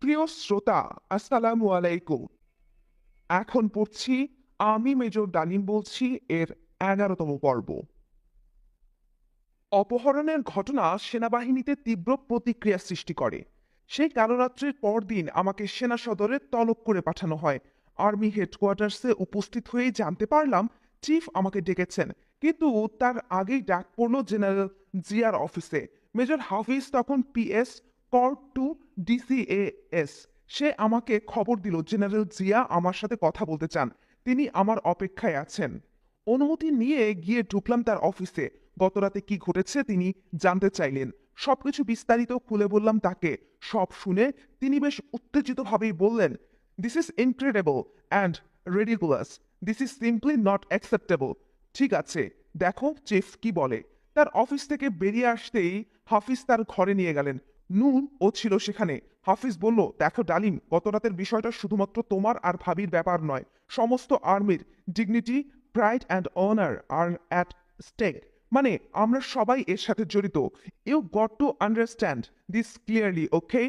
প্রিয় শ্রোতা, আসসালামু আলাইকুম। এখন পড়ছি আমি মেজর ডালিম বলছি এর ১১তম পর্ব। অপহরণের ঘটনা সেনাবাহিনীতে তীব্র প্রতিক্রিয়া সৃষ্টি করে। সেই কালরাত্রির পরদিন আমাকে সেনা সদরে তলব করে পাঠানো হয়। আর্মি হেডকোয়ার্টার্সে উপস্থিত হয়েই জানতে পারলাম চিফ আমাকে ডেকেছেন, কিন্তু তার আগেই ডাক পড়ল জেনারেল জিয়ার অফিসে। মেজর হাফিজ তখন পিএস কর্প টু ডিসিএএস। সে আমাকে খবর দিল জেনারেল জিয়া আমার সাথে কথা বলতে চান, তিনি আমার অপেক্ষায় আছেন। অনুমতি নিয়ে গিয়ে ঢুকলাম তার অফিসে। গতরাতে কি ঘটেছে তিনি জানতে চাইলেন। সবকিছু বিস্তারিত খুলে বললাম তাকে। সব শুনে তিনি বেশ উত্তেজিতভাবেই বললেন, this is incredible and ridiculous. This is simply not acceptable. ঠিক আছে, দেখো চিফ কি বলে। তার অফিস থেকে বেরিয়ে আসতেই হাফিজ তার ঘরে নিয়ে গেলেন। নূর ও ছিল সেখানে। হাফিজ বলল, দেখো ডালিম, গতরাতের বিষয়টা শুধুমাত্র তোমার আর ভাবির ব্যাপার নয়, সমস্ত আর্মির dignity, pride and honour are at stake. মানে আমরা সবাই এর সাথে জড়িত। You got to understand this clearly, okay?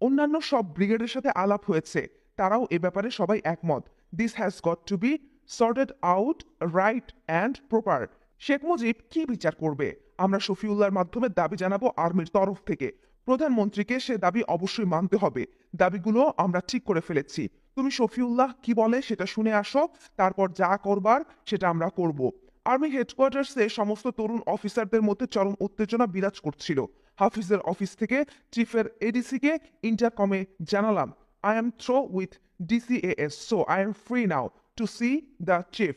অন্যান্য সব ব্রিগেডের সাথে আলাপ হয়েছে, তারাও এ ব্যাপারে সবাই একমত। This has got to be sorted out right and proper. Sheikh Mujib কি বিচার করবে? আমরা শফিউল্লাহর মাধ্যমে দাবি জানাবো আর্মির তরফ থেকে। প্রধানমন্ত্রীকে সে দাবি অবশ্যই মানতে হবে। দাবিগুলো আমরা ঠিক করে ফেলেছি। তুমি শফিউল্লাহ কি বলে সেটা শুনে আসো, তারপর যা করবার সেটা আমরা করব। আর্মি হেডকোয়ার্টার্সে সমস্ত তরুণ অফিসারদের মধ্যে চরম উত্তেজনা বিরাজ করছিল। হাফিজের অফিস থেকে চিফের এডিসিকে ইন্টারকমে জানালাম, I am through with DCAS, so I am free now to see the chief.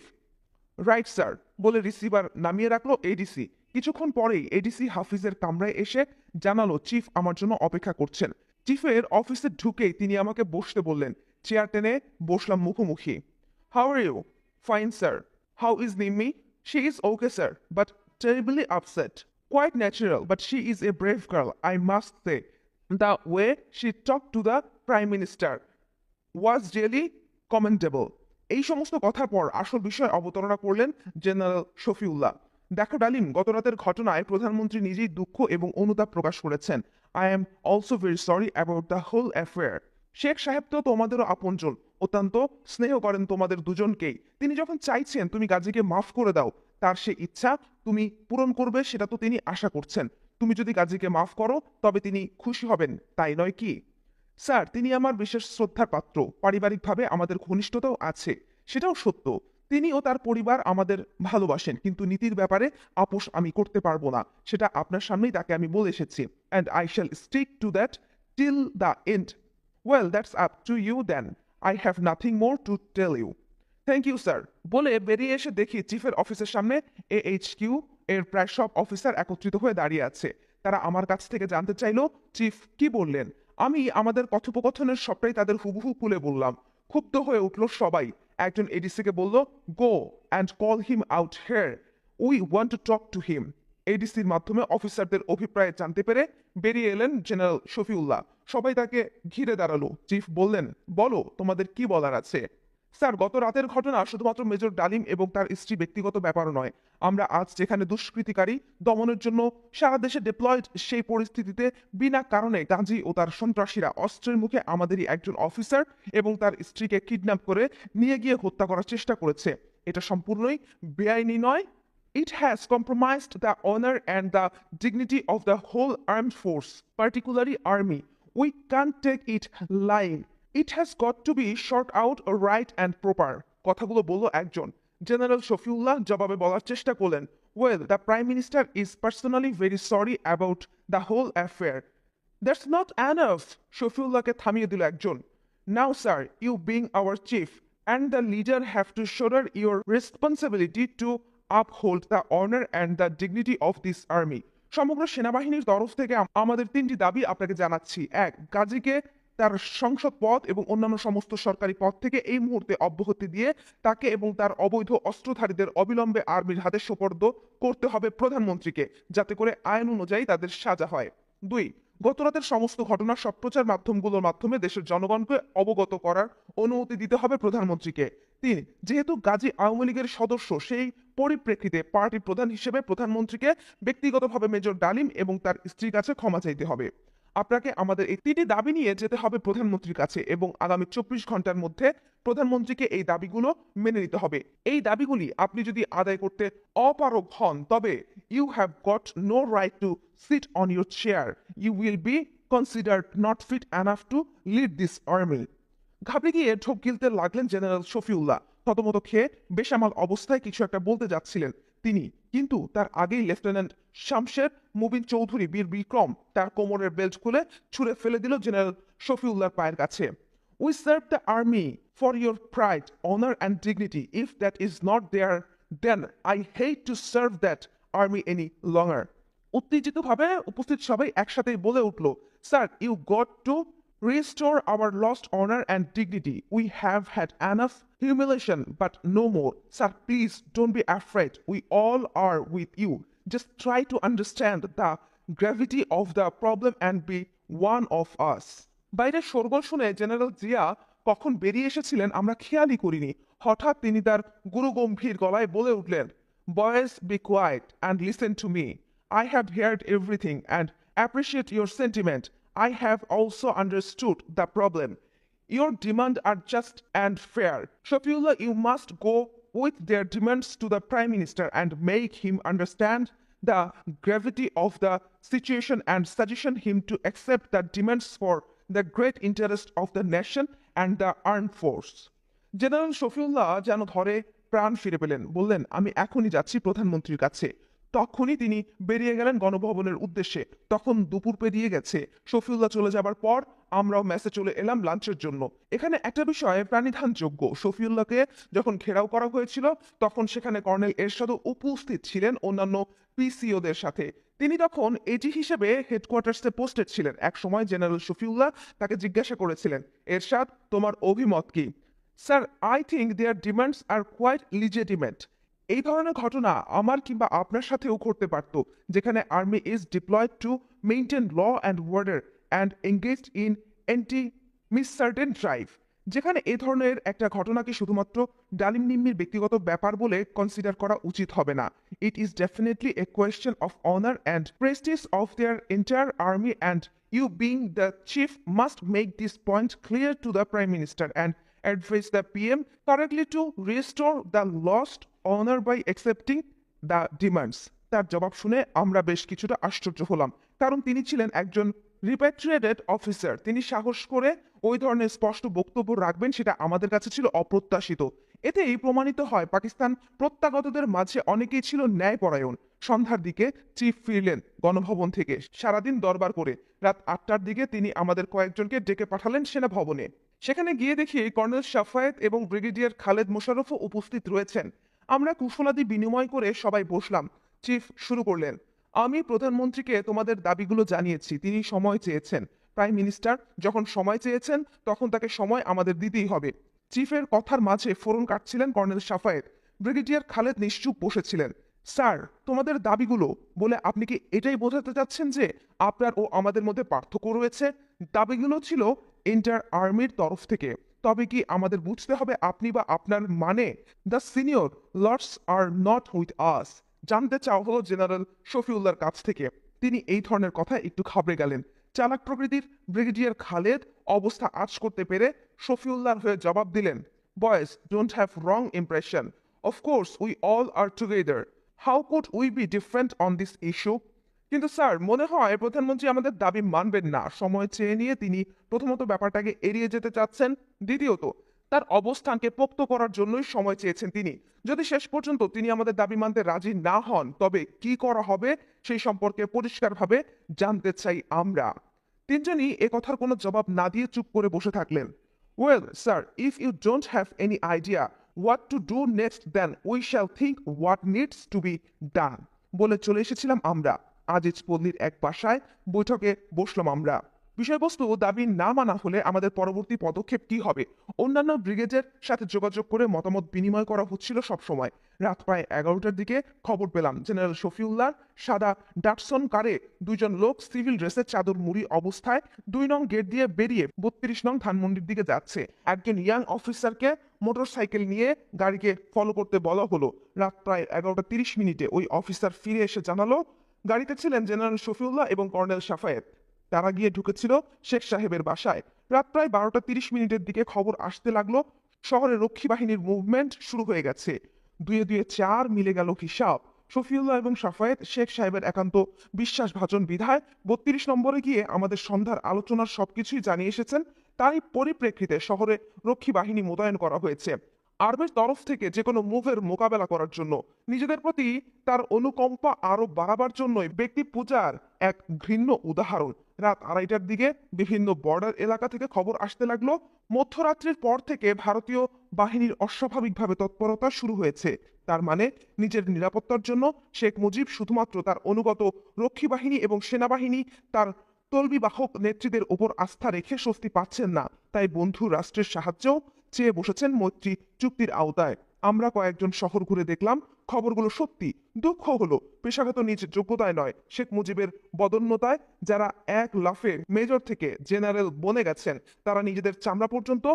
Right sir বলে রিসিভার নামিয়ে রাখলো এডিসি। কিছুক্ষণ পরেই এডিসি হাফিজের কামরায় এসে জানালো চিফ আমার জন্য অপেক্ষা করছেন। চিফের অফিসে ঢুকেই তিনি আমাকে বসতে বললেন। চেয়ার টেনে বসলাম মুখোমুখি। How are you? Fine sir. How is Nimi? She is okay sir, but terribly upset. Quite natural, but she is a brave girl, I must say. The way she talked to the Prime Minister was really commendable. এই সমস্ত কথার পর আসল বিষয় অবতারণা করলেন general Shafiullah. দেখো ডালিম, গতরাতের ঘটনায় প্রধানমন্ত্রী নিজেই দুঃখ এবং অনুতাপ প্রকাশ করেছেন। I am also very sorry about the whole affair. Sheikh সাহেব তো তোমাদেরও আপনজন, অত্যন্ত স্নেহ করেন তোমাদের দুজনকেই। তিনি যখন চাইছেন তুমি গাজীকে মাফ করে দাও, তার সে ইচ্ছা তুমি পূরণ করবে সেটা তো তিনি আশা করছেন। তুমি যদি গাজীকে মাফ করো তবে তিনি খুশি হবেন, তাই নয় কি? স্যার, তিনি আমার বিশেষ শ্রদ্ধার পাত্র। পারিবারিকভাবে আমাদের ঘনিষ্ঠতাও আছে, সেটাও সত্য। তিনি ও তার পরিবার আমাদের ভালোবাসেন, কিন্তু নীতির ব্যাপারে আপোষ আমি করতে পারবো না। সেটা আপনার সামনেই তাকে আমি বলে এসেছি। And I shall stick to that till the end. Well, that's up to you then. I have nothing more to tell you. Thank you sir বলে বেরিয়ে এসে দেখি চিফের অফিসের সামনে AHQ এর প্রায় সব অফিসার একত্রিত হয়ে দাঁড়িয়ে আছে। তারা আমার কাছ থেকে জানতে চাইলো চিফ কি বললেন। আমি আমাদের কথোপকথনের সবটাই তাদের হুবহু খুলে বললাম। ক্ষুব্ধ হয়ে উঠল সবাই। একজন এডিসিকে বলল, go and call him out here, we want to talk to him. এডিসির মাধ্যমে অফিসারদের অভিপ্রায় জানতে পেরে বেরিয়ে এলেন জেনারেল শফিউল্লাহ। সবাই তাকে ঘিরে দাঁড়ালো। চিফ বললেন, বলো তোমাদের কি বলার আছে। স্যার, গত রাতের ঘটনা শুধুমাত্র মেজর ডালিম এবং তার স্ত্রী ব্যক্তিগত ব্যাপার নয়। আমরা আজ যেখানে দুষ্কৃতিকারী দমনের জন্য সারা দেশে ডিপ্লয়েড, সেই পরিস্থিতিতে বিনা কারণে গাজী ও তার সন্ত্রাসীরা অস্ত্রের মুখে আমাদেরই একজন অফিসার এবং তার স্ত্রীকে কিডন্যাপ করে নিয়ে গিয়ে হত্যা করার চেষ্টা করেছে। এটা সম্পূর্ণই বেআইনি নয়। It has compromised the honor and the dignity of the whole armed force, particularly army. We can't take it lying. It has got to be shot out right and proper. কথাগুলো বলল একজন। জেনারেল শফিউল্লাহ জবাবে বলার চেষ্টা করলেন, well, the prime minister is personally very sorry about the whole affair. That's not enough. শফিউল্লাহকে থামিয়ে দিল একজন। Now sir, you being our chief and the leader have to shoulder your responsibility to uphold the honor and the dignity of this army. সমগ্র সেনাবাহিনীর তরফ থেকে আমাদের তিনটি দাবি আপনাকে জানাচ্ছি। এক, গাজীকে তার সংসদ পদ এবং অন্যান্য সমস্ত সরকারি পদ থেকে এই মুহূর্তে অব্যাহতি দিয়ে তাকে এবং তার অবৈধ অস্ত্রধারীদের অবিলম্বে আর্মির হাতে সোপর্দ করতে হবে প্রধানমন্ত্রীকে, যাতে করে আইন অনুযায়ী তাদের সাজা হয়। দুই, গতরাতের সমস্ত ঘটনা সব প্রচার মাধ্যমগুলোর মাধ্যমে দেশের জনগণকে অবগত করার অনুমতি দিতে হবে প্রধানমন্ত্রীকে। তিন, যেহেতু গাজী আওয়ামী লীগের সদস্য, সেই পরিপ্রেক্ষিতে পার্টির প্রধান হিসেবে প্রধানমন্ত্রীকে ব্যক্তিগতভাবে মেজর ডালিম এবং তার স্ত্রীর কাছে ক্ষমা চাইতে হবে। আপনাকে আমাদের এই 3টি দাবি নিয়ে যেতে হবে প্রধানমন্ত্রীর কাছে এবং আগামী 24 ঘন্টার মধ্যে প্রধানমন্ত্রীকে এই দাবিগুলো মেনে নিতে হবে। এই দাবিগুলি আপনি যদি আদায় করতে অপারগ হন তবে you have got no right to sit on your chair. You will be considered not fit enough to lead this army. ঘাবড়ে গিয়ে ঢোক গিলতে লাগলেন জেনারেল শফিউল্লাহ। থতমত খেয়ে বেসামাল অবস্থায় কিছু একটা বলতে যাচ্ছিলেন তিনি, কিন্তু তার আগেই লেফটেন্যান্ট শামশের মুবিন চৌধুরী বীর বিক্রম তার কোমরের বেল্ট খুলে ছুঁড়ে ফেলে দিল জেনারেল শফিউল্লাহর পায়ের কাছে। We serve the army for your pride, honour and dignity. If that is not there then I hate to serve that army any longer. উত্তেজিতভাবে উপস্থিত সবাই একসাথে বলে উঠল, sir, you got to restore our lost honor and dignity. We have had enough humiliation, but no more. Sir, please don't be afraid. We all are with you. Just try to understand the gravity of the problem and be one of us. বাইরে শোরগোল শুনে general Zia কখন বেরিয়ে এসেছিলেন আমরা খেয়ালই করিনি। হঠাৎ তিনি তার গুরুগম্ভীর গলায় বলে উঠলেন, boys, be quiet and listen to me. I have heard everything and appreciate your sentiment. I have also understood the problem. Your demands are just and fair. Shafiullah, you must go with their demands to the Prime Minister and make him understand the gravity of the situation and suggestion him to accept the demands for the great interest of the nation and the armed force. General Shafiullah যেন ধরে প্রাণ ফিরে পেলেন, বললেন, আমি এখনই যাচ্ছি প্রধানমন্ত্রীর কাছে। তখনই তিনি বেরিয়ে গেলেন গণভবনের উদ্দেশ্যে। তখন দুপুর পেরিয়ে গেছে। শফিউল্লাহ চলে যাবার পর আমরাও মেসে চলে এলাম লাঞ্চের জন্য। এখানে একটা বিষয়ে প্রাণিধানযোগ্য, শফিউল্লাহকে যখন ঘেরাও করা হয়েছিল তখন সেখানে কর্নেল এরশাদও উপস্থিত ছিলেন অন্যান্য পিসিওদের সাথে। তিনি তখন এজি হিসেবে হেডকোয়ার্টার্সে পোস্টেড ছিলেন। এক সময় জেনারেল শফিউল্লাহ তাকে জিজ্ঞাসা করেছিলেন, এরশাদ, তোমার অভিমত কি? Sir, I think their demands are quite legitimate. এই ধরনের ঘটনা আমার কিংবা আপনার সাথেও ঘটতে পারত, যেখানে army is deployed to maintain law and order and engaged in anti miscreant drive. যেখানে এ ধরনের একটা ঘটনাকে শুধুমাত্র ডালিম নিম্মির ব্যক্তিগত ব্যাপার বলে কনসিডার করা উচিত হবে না। It is definitely a question of honour and prestige of their entire army and you being the chief must make this point clear to the prime minister and advise the PM correctly to restore the lost honor by accepting the demands. তার জবাব শুনে আমরা বেশ কিছুটা আশ্চর্য হলাম, কারণ তিনি ছিলেন একজন রিপ্যাট্রিয়েটেড অফিসার। তিনি সাহস করে ওই ধরনের স্পষ্ট বক্তব্য রাখবেন সেটা আমাদের কাছে ছিল অপ্রত্যাশিত। এতেই প্রমাণিত হয় পাকিস্তান প্রত্যাগতদের মাঝে অনেকেই ছিল ন্যায়পরায়ণ। সন্ধ্যার দিকে চিফ ফিরলেন গণভবন থেকে সারাদিন দরবার করে। রাত 8টার দিকে তিনি আমাদের কয়েকজনকে ডেকে পাঠালেন সেনা ভবনে। সেখানে গিয়ে দেখি কর্নেল শাফায়েত এবং ব্রিগেডিয়ার খালেদ মোশাররফও উপস্থিত রয়েছেন। আমরা কুশলাদি বিনিময় করে সবাই বসলাম। চিফ শুরু করলেন, আমি প্রধানমন্ত্রীকে তোমাদের দাবিগুলো জানিয়েছি, তিনি সময় চেয়েছেন। প্রাইম মিনিস্টার যখন সময় চেয়েছেন তখন তাকে সময় আমাদের দিতেই হবে। চিফের কথার মাঝে ফোরন কাটছিলেন কর্নেল শাফায়েত। ব্রিগেডিয়ার খালেদ নিশ্চুপ বসেছিলেন। স্যার, তোমাদের দাবিগুলো বলে আপনি কি এটাই বোঝাতে চাচ্ছেন যে আপনার ও আমাদের মধ্যে পার্থক্য রয়েছে? দাবিগুলো ছিল এন্টার আর্মির তরফ থেকে। তবে কি আমাদের বুঝতে হবে আপনি বা আপনার মানে? The senior lords are not with us. জানতে চাওয়া হলো জেনারেল শফিউল্লাহর কাছ থেকে। তিনি এই ধরনের কথা একটু ঘাবড়ে গেলেন। চালাক প্রকৃতির ব্রিগেডিয়ার খালেদ অবস্থা আঁচ করতে পেরে শফিউল্লাহর হয়ে জবাব দিলেন, boys, don't have wrong impression. Of course we all are together. How could we be different on this issue? কিন্তু স্যার, মনে হয় প্রধানমন্ত্রী আমাদের দাবি মানবেন না। সময় চেয়ে নিয়ে তিনি প্রথমত ব্যাপারটাকে এড়িয়ে যেতে চাচ্ছেন, দ্বিতীয়ত তার অবস্থানকে পোক্ত করার জন্যই সময় চেয়েছেন তিনি। যদি শেষ পর্যন্ত তিনি আমাদের দাবি মানতে রাজি না হন তবে কি করা হবে সেই সম্পর্কে পরিষ্কারভাবে জানতে চাই আমরা। তিনজনই এ কথার কোনো জবাব না দিয়ে চুপ করে বসে থাকলেন। Well sir, if you don't have any idea what to do next then we shall think what needs to be done বলে চলে এসেছিলাম আমরা। আজিজ পল্লীর এক বাসায় বৈঠকে বসলাম আমরা। বিষয়বস্তু দাবি না মানা হলে আমাদের পরবর্তী পদক্ষেপ কি হবে অন্যান্য ব্রিগেডের সাথে যোগাযোগ করে মতামত বিনিময় করা হচ্ছিল সবসময়। রাত প্রায় 11টার দিকে খবর পেলাম জেনারেল শফিউল্লাহর সাদা ডাটসন কারে দুইজন লোক সিভিল ড্রেসের চাদর মুড়ি অবস্থায় 2 নং গেট দিয়ে বেরিয়ে 32 নং ধানমন্ডির দিকে যাচ্ছে। একজন ইয়াং অফিসারকে মোটরসাইকেল নিয়ে গাড়িকে ফলো করতে বলা হলো। রাত প্রায় 11টা 30 মিনিটে ওই অফিসার ফিরে এসে জানালো গাড়িতে ছিলেন জেনারেল শফিউল্লাহ এবং কর্নেল শাফায়েত। তারা গিয়ে ঢুকেছিল শেখ সাহেবের বাসায়। রাত প্রায় 12:30 দিকে খবর আসতে লাগলো শহরে রক্ষী বাহিনীর মুভমেন্ট শুরু হয়ে গেছে। দুয়ে দুয়ে চার মিলে গেল হিসাব। শফিউল্লাহ এবং সাফায়েত শেখ সাহেবের একান্ত বিশ্বাসভাজন বিধায় 32 নম্বরে গিয়ে আমাদের সন্ধ্যার আলোচনার সবকিছুই জানিয়ে এসেছেন। তারই পরিপ্রেক্ষিতে শহরে রক্ষী বাহিনী মোতায়েন করা হয়েছে আর্মির তরফ থেকে যে কোনো মুভের মোকাবেলা করার জন্য। নিজেদের প্রতি তার অনুকম্পা আরো বাড়াবার জন্যই ব্যক্তি পূজার এক ঘৃণ্য উদাহরণ। রাত 2:30টার দিকে বিভিন্ন বর্ডার এলাকা থেকে খবর আসতে লাগলো মধ্যরাত্রির পর থেকে ভারতীয় বাহিনীর অস্বাভাবিকভাবে তৎপরতা শুরু হয়েছে। তার মানে নিজের নিরাপত্তার জন্য শেখ মুজিব শুধুমাত্র তার অনুগত রক্ষী বাহিনী এবং সেনাবাহিনী তার তলবিবাহক নেত্রীদের ওপর আস্থা রেখে স্বস্তি পাচ্ছেন না, তাই বন্ধু রাষ্ট্রের সাহায্যও চেয়ে বসেছেন মৈত্রী চুক্তির আওতায়। আমরা কয়েকজন শহর ঘুরে দেখলাম খবরগুলো সত্যি। দুঃখ হলো পেশাগত নিজ যোগ্যতায় নয়, শেখ মুজিবের বদন্যতায় যারা এক লাফে মেজর থেকে জেনারেল বনে গেছেন তারা নিজেদের চামড়া পর্যন্ত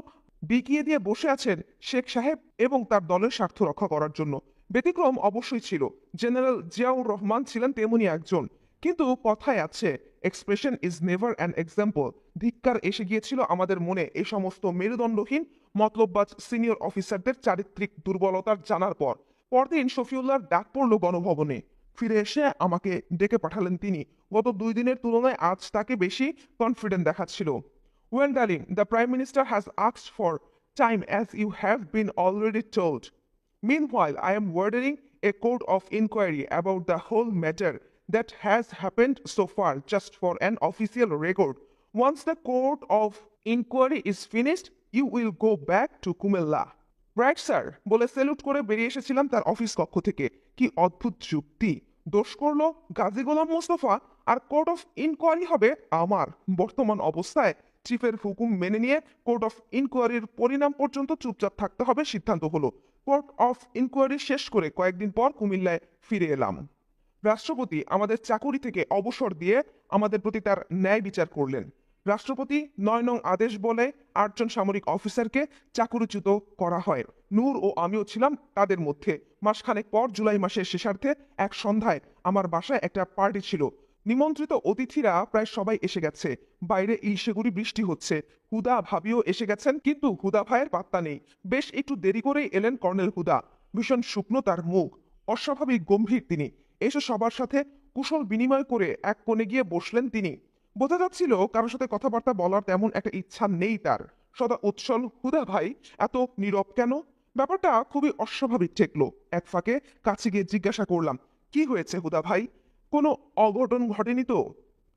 বিকিয়ে দিয়ে বসে আছেন শেখ সাহেব এবং তার দলের স্বার্থ রক্ষা করার জন্য। ব্যতিক্রম অবশ্যই ছিল, জেনারেল জিয়াউর রহমান ছিলেন তেমনি একজন। কিন্তু কথায় আছে expression is never an example. ধিক্কার এসে গিয়েছিল আমাদের মনে এই সমস্ত মেরুদণ্ডহীন মতলববাজ সিনিয়র অফিসারদের চারিত্রিক দুর্বলতার জানার পর। পরদিন শফিউল্লাহর ডাক পড়ল গণভবনে। ফিরে এসে আমাকে ডেকে পাঠালেন তিনি। গত 2 দিনের তুলনায় আজ তাকে বেশি কনফিডেন্ট দেখাচ্ছিল। Well, darling, the Prime Minister has asked for time as you have been already told. Meanwhile, I am ordering a court of inquiry about the whole matter that has happened so far, just for an official record. Once the court of inquiry is finished, you will go back to Kumilla. Right sir বলে salute করে বেরিয়ে এসেছিলাম তার office কক্ষ থেকে। কি অদ্ভুত যুক্তি! দোষ করলো গাজী গোলাম মোস্তফা, আর কোর্ট অফ ইনকোয়ারি হবে আমার। বর্তমান অবস্থায় চিফের হুকুম মেনে নিয়ে কোর্ট অফ ইনকোয়ারির পরিণাম পর্যন্ত চুপচাপ থাকতে হবে সিদ্ধান্ত হলো। কোর্ট অফ ইনকোয়ারি শেষ করে কয়েকদিন পর কুমিল্লায় ফিরে এলাম। রাষ্ট্রপতি আমাদের চাকুরি থেকে অবসর দিয়ে আমাদের প্রতি তার ন্যায় বিচার করলেন। রাষ্ট্রপতি 9 নং আদেশ বলে 8 জন সামরিক অফিসারকে চাকুরিচ্যুত করা হয়। নূর ও আমিও ছিলাম তাদের মধ্যে। মাসখানেক পর জুলাই মাসের শেষার্ধে এক সন্ধ্যায় আমার বাসায় একটা পার্টি ছিল। নিমন্ত্রিত অতিথিরা প্রায় সবাই এসে গেছে। বাইরে ইলশেগুড়ি বৃষ্টি হচ্ছে। হুদা ভাবিও এসে গেছেন, কিন্তু হুদা ভাইয়ের পাত্তা নেই। বেশ একটু দেরি করেই এলেন কর্নেল হুদা। ভীষণ শুকনো তার মুখ, অস্বাভাবিক গম্ভীর তিনি। এসে সবার সাথে কুশল বিনিময় করে এক কোণে গিয়ে বসলেন তিনি। বোঝা যাচ্ছিল কারোর সাথে কথাবার্তা বলার তেমন একটা ইচ্ছা নেই তার। সদা উৎসল হুদা ভাই এত নীরব কেন? ব্যাপারটা খুবই অস্বাভাবিক ঠেকলো। এক ফাঁকে কাছে গিয়ে জিজ্ঞাসা করলাম, কি হয়েছে হুদা ভাই? কোনো অঘটন ঘটেনি তো?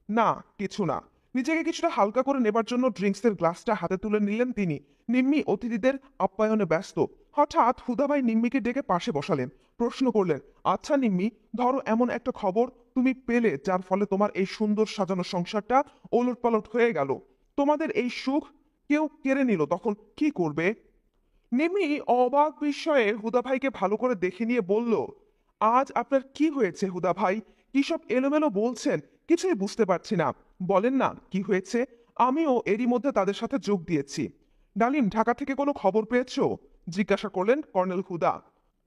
না, কিছু না। নিজেকে কিছুটা হালকা করে নেবার জন্য ড্রিঙ্কসের গ্লাসটা হাতে তুলে নিলেন তিনি। নিম্মি অতিথিদের আপ্যায়নে ব্যস্ত। হঠাৎ হুদাভাই নিম্মিকে ডেকে পাশে বসালেন। প্রশ্ন করলেন, আচ্ছা নিম্মি, ধরো এমন একটা খবর তুমি পেলে যার ফলে তোমার এই সুন্দর সাজানো সংসারটা ওলটপালট হয়ে গেল, তোমাদের এই সুখ কেউ কেড়ে নিল, তখন কি করবে? নিম্মি অবাক বিস্ময়ে হুদা ভাইকে ভালো করে দেখে নিয়ে বলল, আজ আপনার কি হয়েছে হুদা ভাই? কি সব এলোমেলো বলছেন, কিছুই বুঝতে পারছি না। বলেন না কি হয়েছে। আমিও এরই মধ্যে তাদের সাথে যোগ দিয়েছি। ডালিম, ঢাকা থেকে কোনো খবর পেয়েছো? জিজ্ঞাসা করলেন কর্নেল হুদা।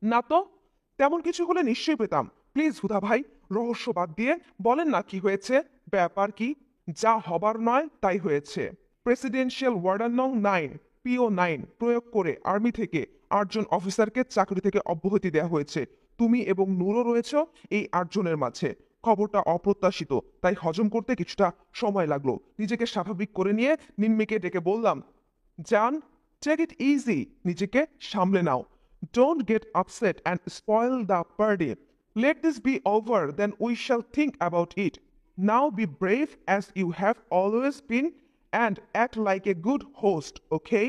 না তো। তেমন কিছু হলে নিশ্চয়ই পেতাম। প্লিজ হুদা ভাই, রহস্য বাদ দিয়ে বলেন না কি হয়েছে। ব্যাপার কি? যা হবার নয় তাই হয়েছে। প্রেসিডেন্সিয়াল ওয়ার্ডার নং 9 PO9 প্রয়োগ করে আর্মি থেকে 8 জন অফিসারকে চাকরি থেকে অব্যাহতি দেওয়া হয়েছে। তুমি এবং নূরও রয়েছ এই 8 জনের মাঝে। খবরটা অপ্রত্যাশিত, তাই হজম করতে কিছুটা সময় লাগলো। নিজেকে স্বাভাবিক করে নিয়ে নিম্মিকে ডেকে বললাম, জান, টেক ইট ইজি, নিজেকে সামলে নাও। Don't get upset and spoil the party. Let this be over, then we shall think about it. Now be brave as you have always been and act like a good host, okay?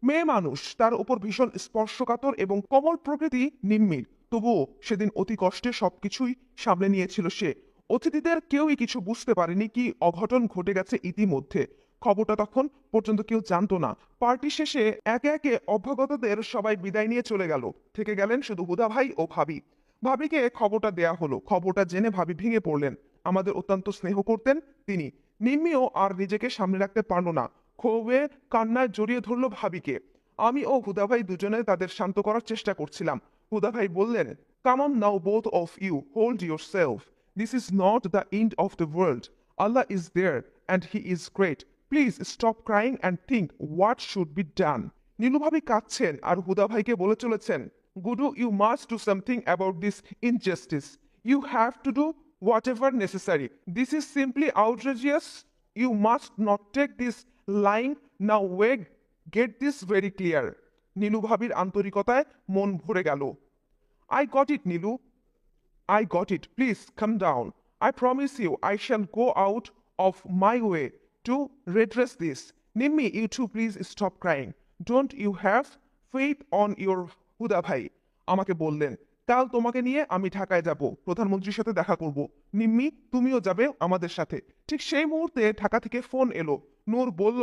মেয়ে মানুষ, তার উপর ভীষণ স্পর্শকাতর এবং কোমল প্রকৃতি নিম্মির। তবুও সেদিন অতি কষ্টে সবকিছুই সামলে নিয়েছিল সে। অতিথিদের কেউই কিছু বুঝতে পারেনি কি অঘটন ঘটে গেছে ইতিমধ্যে। খবরটা তখন পর্যন্ত কেউ জানতো না। পার্টি শেষে একে একে অভ্যাগতদের সবাই বিদায় নিয়ে চলে গেল। থেকে গেলেন শুধু হুদা ভাই ও ভাবি। ভাবিকে খবরটা দেয়া হলো। খবরটা জেনে ভাবি ভেঙে পড়লেন। আমাদের অত্যন্ত স্নেহ করতেন তিনি। নিম্মিও আর নিজেকে সামনে রাখতে পারল না। ক্ষোভে কান্নায় জড়িয়ে ধরল ভাবিকে। আমি ও হুদা ভাই দুজনে তাদের শান্ত করার চেষ্টা করছিলাম। হুদা ভাই বললেন, come on now both of you, hold yourself. This is not the end of the world. Allah is there and he is great. Please stop crying and think what should be done. Nilu ভাবি কাঁদছেন আর হুদা ভাইকে বলে চলেছেন, গুডু, you must do something about this injustice. You have to do whatever necessary. This is simply outrageous. You must not take this lying. Now wait, get this very clear. Nilu ভাবির আন্তরিকতায় মন ভরে গেল। I got it, Nilu. I got it. Please come down. I promise you I shall go out of my way to redress this. Nimmi, you two please stop crying. Don't you have faith on your হুদা ভাই? আমাকে বললেন, কাল তোমাকে নিয়ে আমি ঢাকায় যাব, প্রধানমন্ত্রীর সাথে দেখা করব। নিম্মি, তুমিও যাবে আমাদের সাথে। ঠিক সেই মুহূর্তে ঢাকা থেকে ফোন এলো। নূর বলল,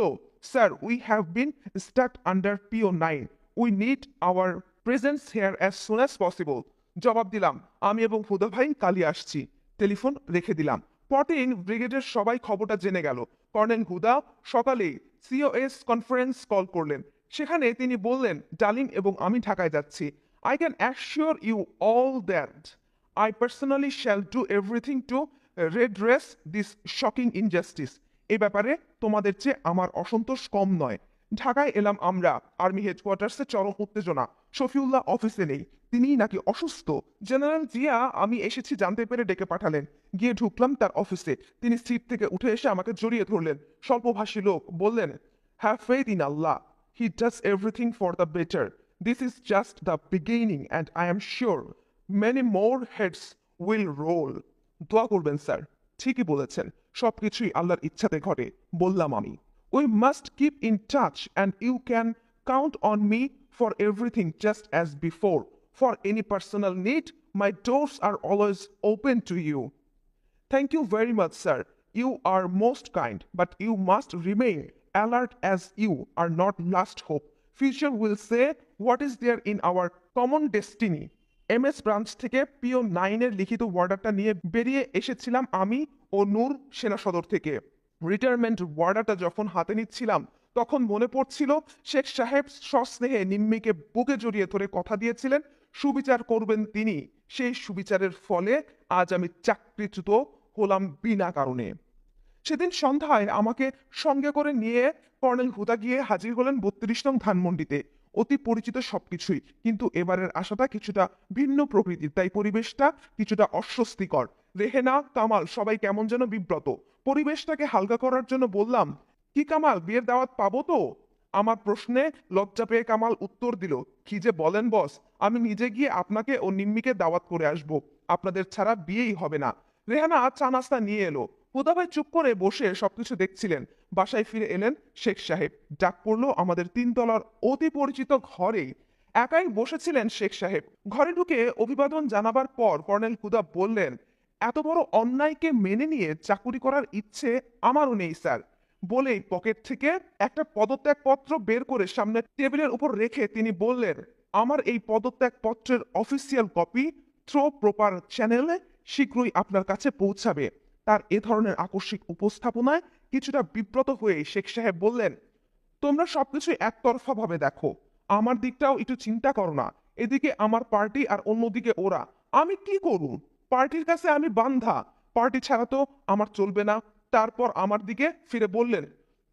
sir, we have been stuck under PO9. We need our presence here as soon as possible. জবাব দিলাম, আমি এবং হুদা ভাই কালই আসছি। টেলিফোন রেখে দিলাম। পরদিন ব্রিগেডের সবাই খবরটা জেনে গেল। কর্নেল হুদা সকালেই COS কনফারেন্স কল করলেন। সেখানে তিনি বললেন, ডালিম এবং আমি ঢাকায় যাচ্ছি। I can assure you all that I personally shall do everything to redress this shocking injustice. এই ব্যাপারে তোমাদের চেয়ে আমার অসন্তোষ কম নয়। ঢাকায় এলাম আমরা। আর্মি হেডকোয়ার্টার্সে চরম উত্তেজনা। শফিউল্লাহ অফিসে নেই, তিনিই নাকি অসুস্থ। জেনারেল জিয়া আমি এসেছি জানতে পেরে ডেকে পাঠালেন। গিয়ে ঢুকলাম তার অফিসে। তিনি সিট থেকে উঠে এসে আমাকে জড়িয়ে ধরলেন। স্বল্পভাষী লোক, বললেন, have faith in Allah, he does everything for the better. This is just the beginning and I am sure many more heads will roll. দোয়া করবেন স্যার। ঠিকই বলেছেন, সবকিছুই আল্লাহর ইচ্ছাতে ঘটে, বললাম আমি। We must keep in touch and you can count on me for everything just as before. For any personal need, my doors are always open to you. Thank you very much, sir. You are most kind, but you must remain alert as you are not last hope. Future will say what is there in our common destiny. MS branch থেকে PO9 এর লিখিত ওয়ার্ডারটা নিয়ে বেরিয়ে এসেছিলাম আমি ও নূর সেনা সদর থেকে। রিটায়ারমেন্ট ওয়ার্ডারটা যখন হাতে নিচ্ছিলাম তখন মনে পড়ছিল শেখ সাহেব সস্নেহে নিম্মিকে বুকে জড়িয়ে ধরে কথা দিয়েছিলেন সুবিচার করবেন তিনি। সেই সুবিচারের ফলে আজ আমি চাকরিচ্যুত হলাম বিনা কারণে। সেদিন সন্ধ্যায় আমাকে সঙ্গে করে নিয়ে কর্নেল হুদা গিয়ে হাজির হলেন 32 নং ধানমন্ডিতে। অতি পরিচিত সবকিছুই, কিন্তু এবারের আশাটা কিছুটা ভিন্ন প্রকৃতির, তাই পরিবেশটা কিছুটা অস্বস্তিকর। রেহেনা, কামাল সবাই কেমন যেন বিব্রত। পরিবেশটাকে হালকা করার জন্য বললাম, কি কামাল, বিয়ের দাওয়াত পাবো তো? আমার প্রশ্নে লজ্জা পেয়ে কামাল উত্তর দিল, কি যে বলেন বস, আমি নিজে গিয়ে আপনাকে ও নিম্মিকে দাওয়াত করে আসবো। আপনাদের ছাড়া বিয়েই হবে না। রেহানা চা নাস্তা নিয়ে এলো। হুদা ভাই চুপ করে বসে সবকিছু দেখছিলেন। বাসায় ফিরে এলেন শেখ সাহেব। ডাক পড়লো আমাদের 3 তলার অতি পরিচিত ঘরে। একাই বসেছিলেন শেখ সাহেব। ঘরে ঢুকে অভিবাদন জানাবার পর কর্নেল হুদা বললেন, এত বড় অন্যায়কে মেনে নিয়ে চাকুরি করার ইচ্ছে আমারও নেই স্যার। বলেই পকেট থেকে একটা পদত্যাগপত্র বের করে সামনে টেবিলের উপর রেখে তিনি বললেন, আমার এই পদত্যাগপত্রের অফিসিয়াল কপি থ্রো প্রপার চ্যানেলে শীঘ্রই আপনার কাছে পৌঁছাবে। তার এ ধরনের আকস্মিক উপস্থাপনায় কিছুটা বিব্রত হয়ে শেখ সাহেব বললেন, তোমরা সবকিছু একতরফা ভাবে দেখো, আমার দিকটাও একটু চিন্তা করো না। এদিকে আমার পার্টি আর অন্যদিকে ওরা। আমি কি করুন? পার্টির কাছে আমি বান্ধা, পার্টি ছাড়া তো আমার চলবে না। তারপর আমার দিকে ফিরে বললেন,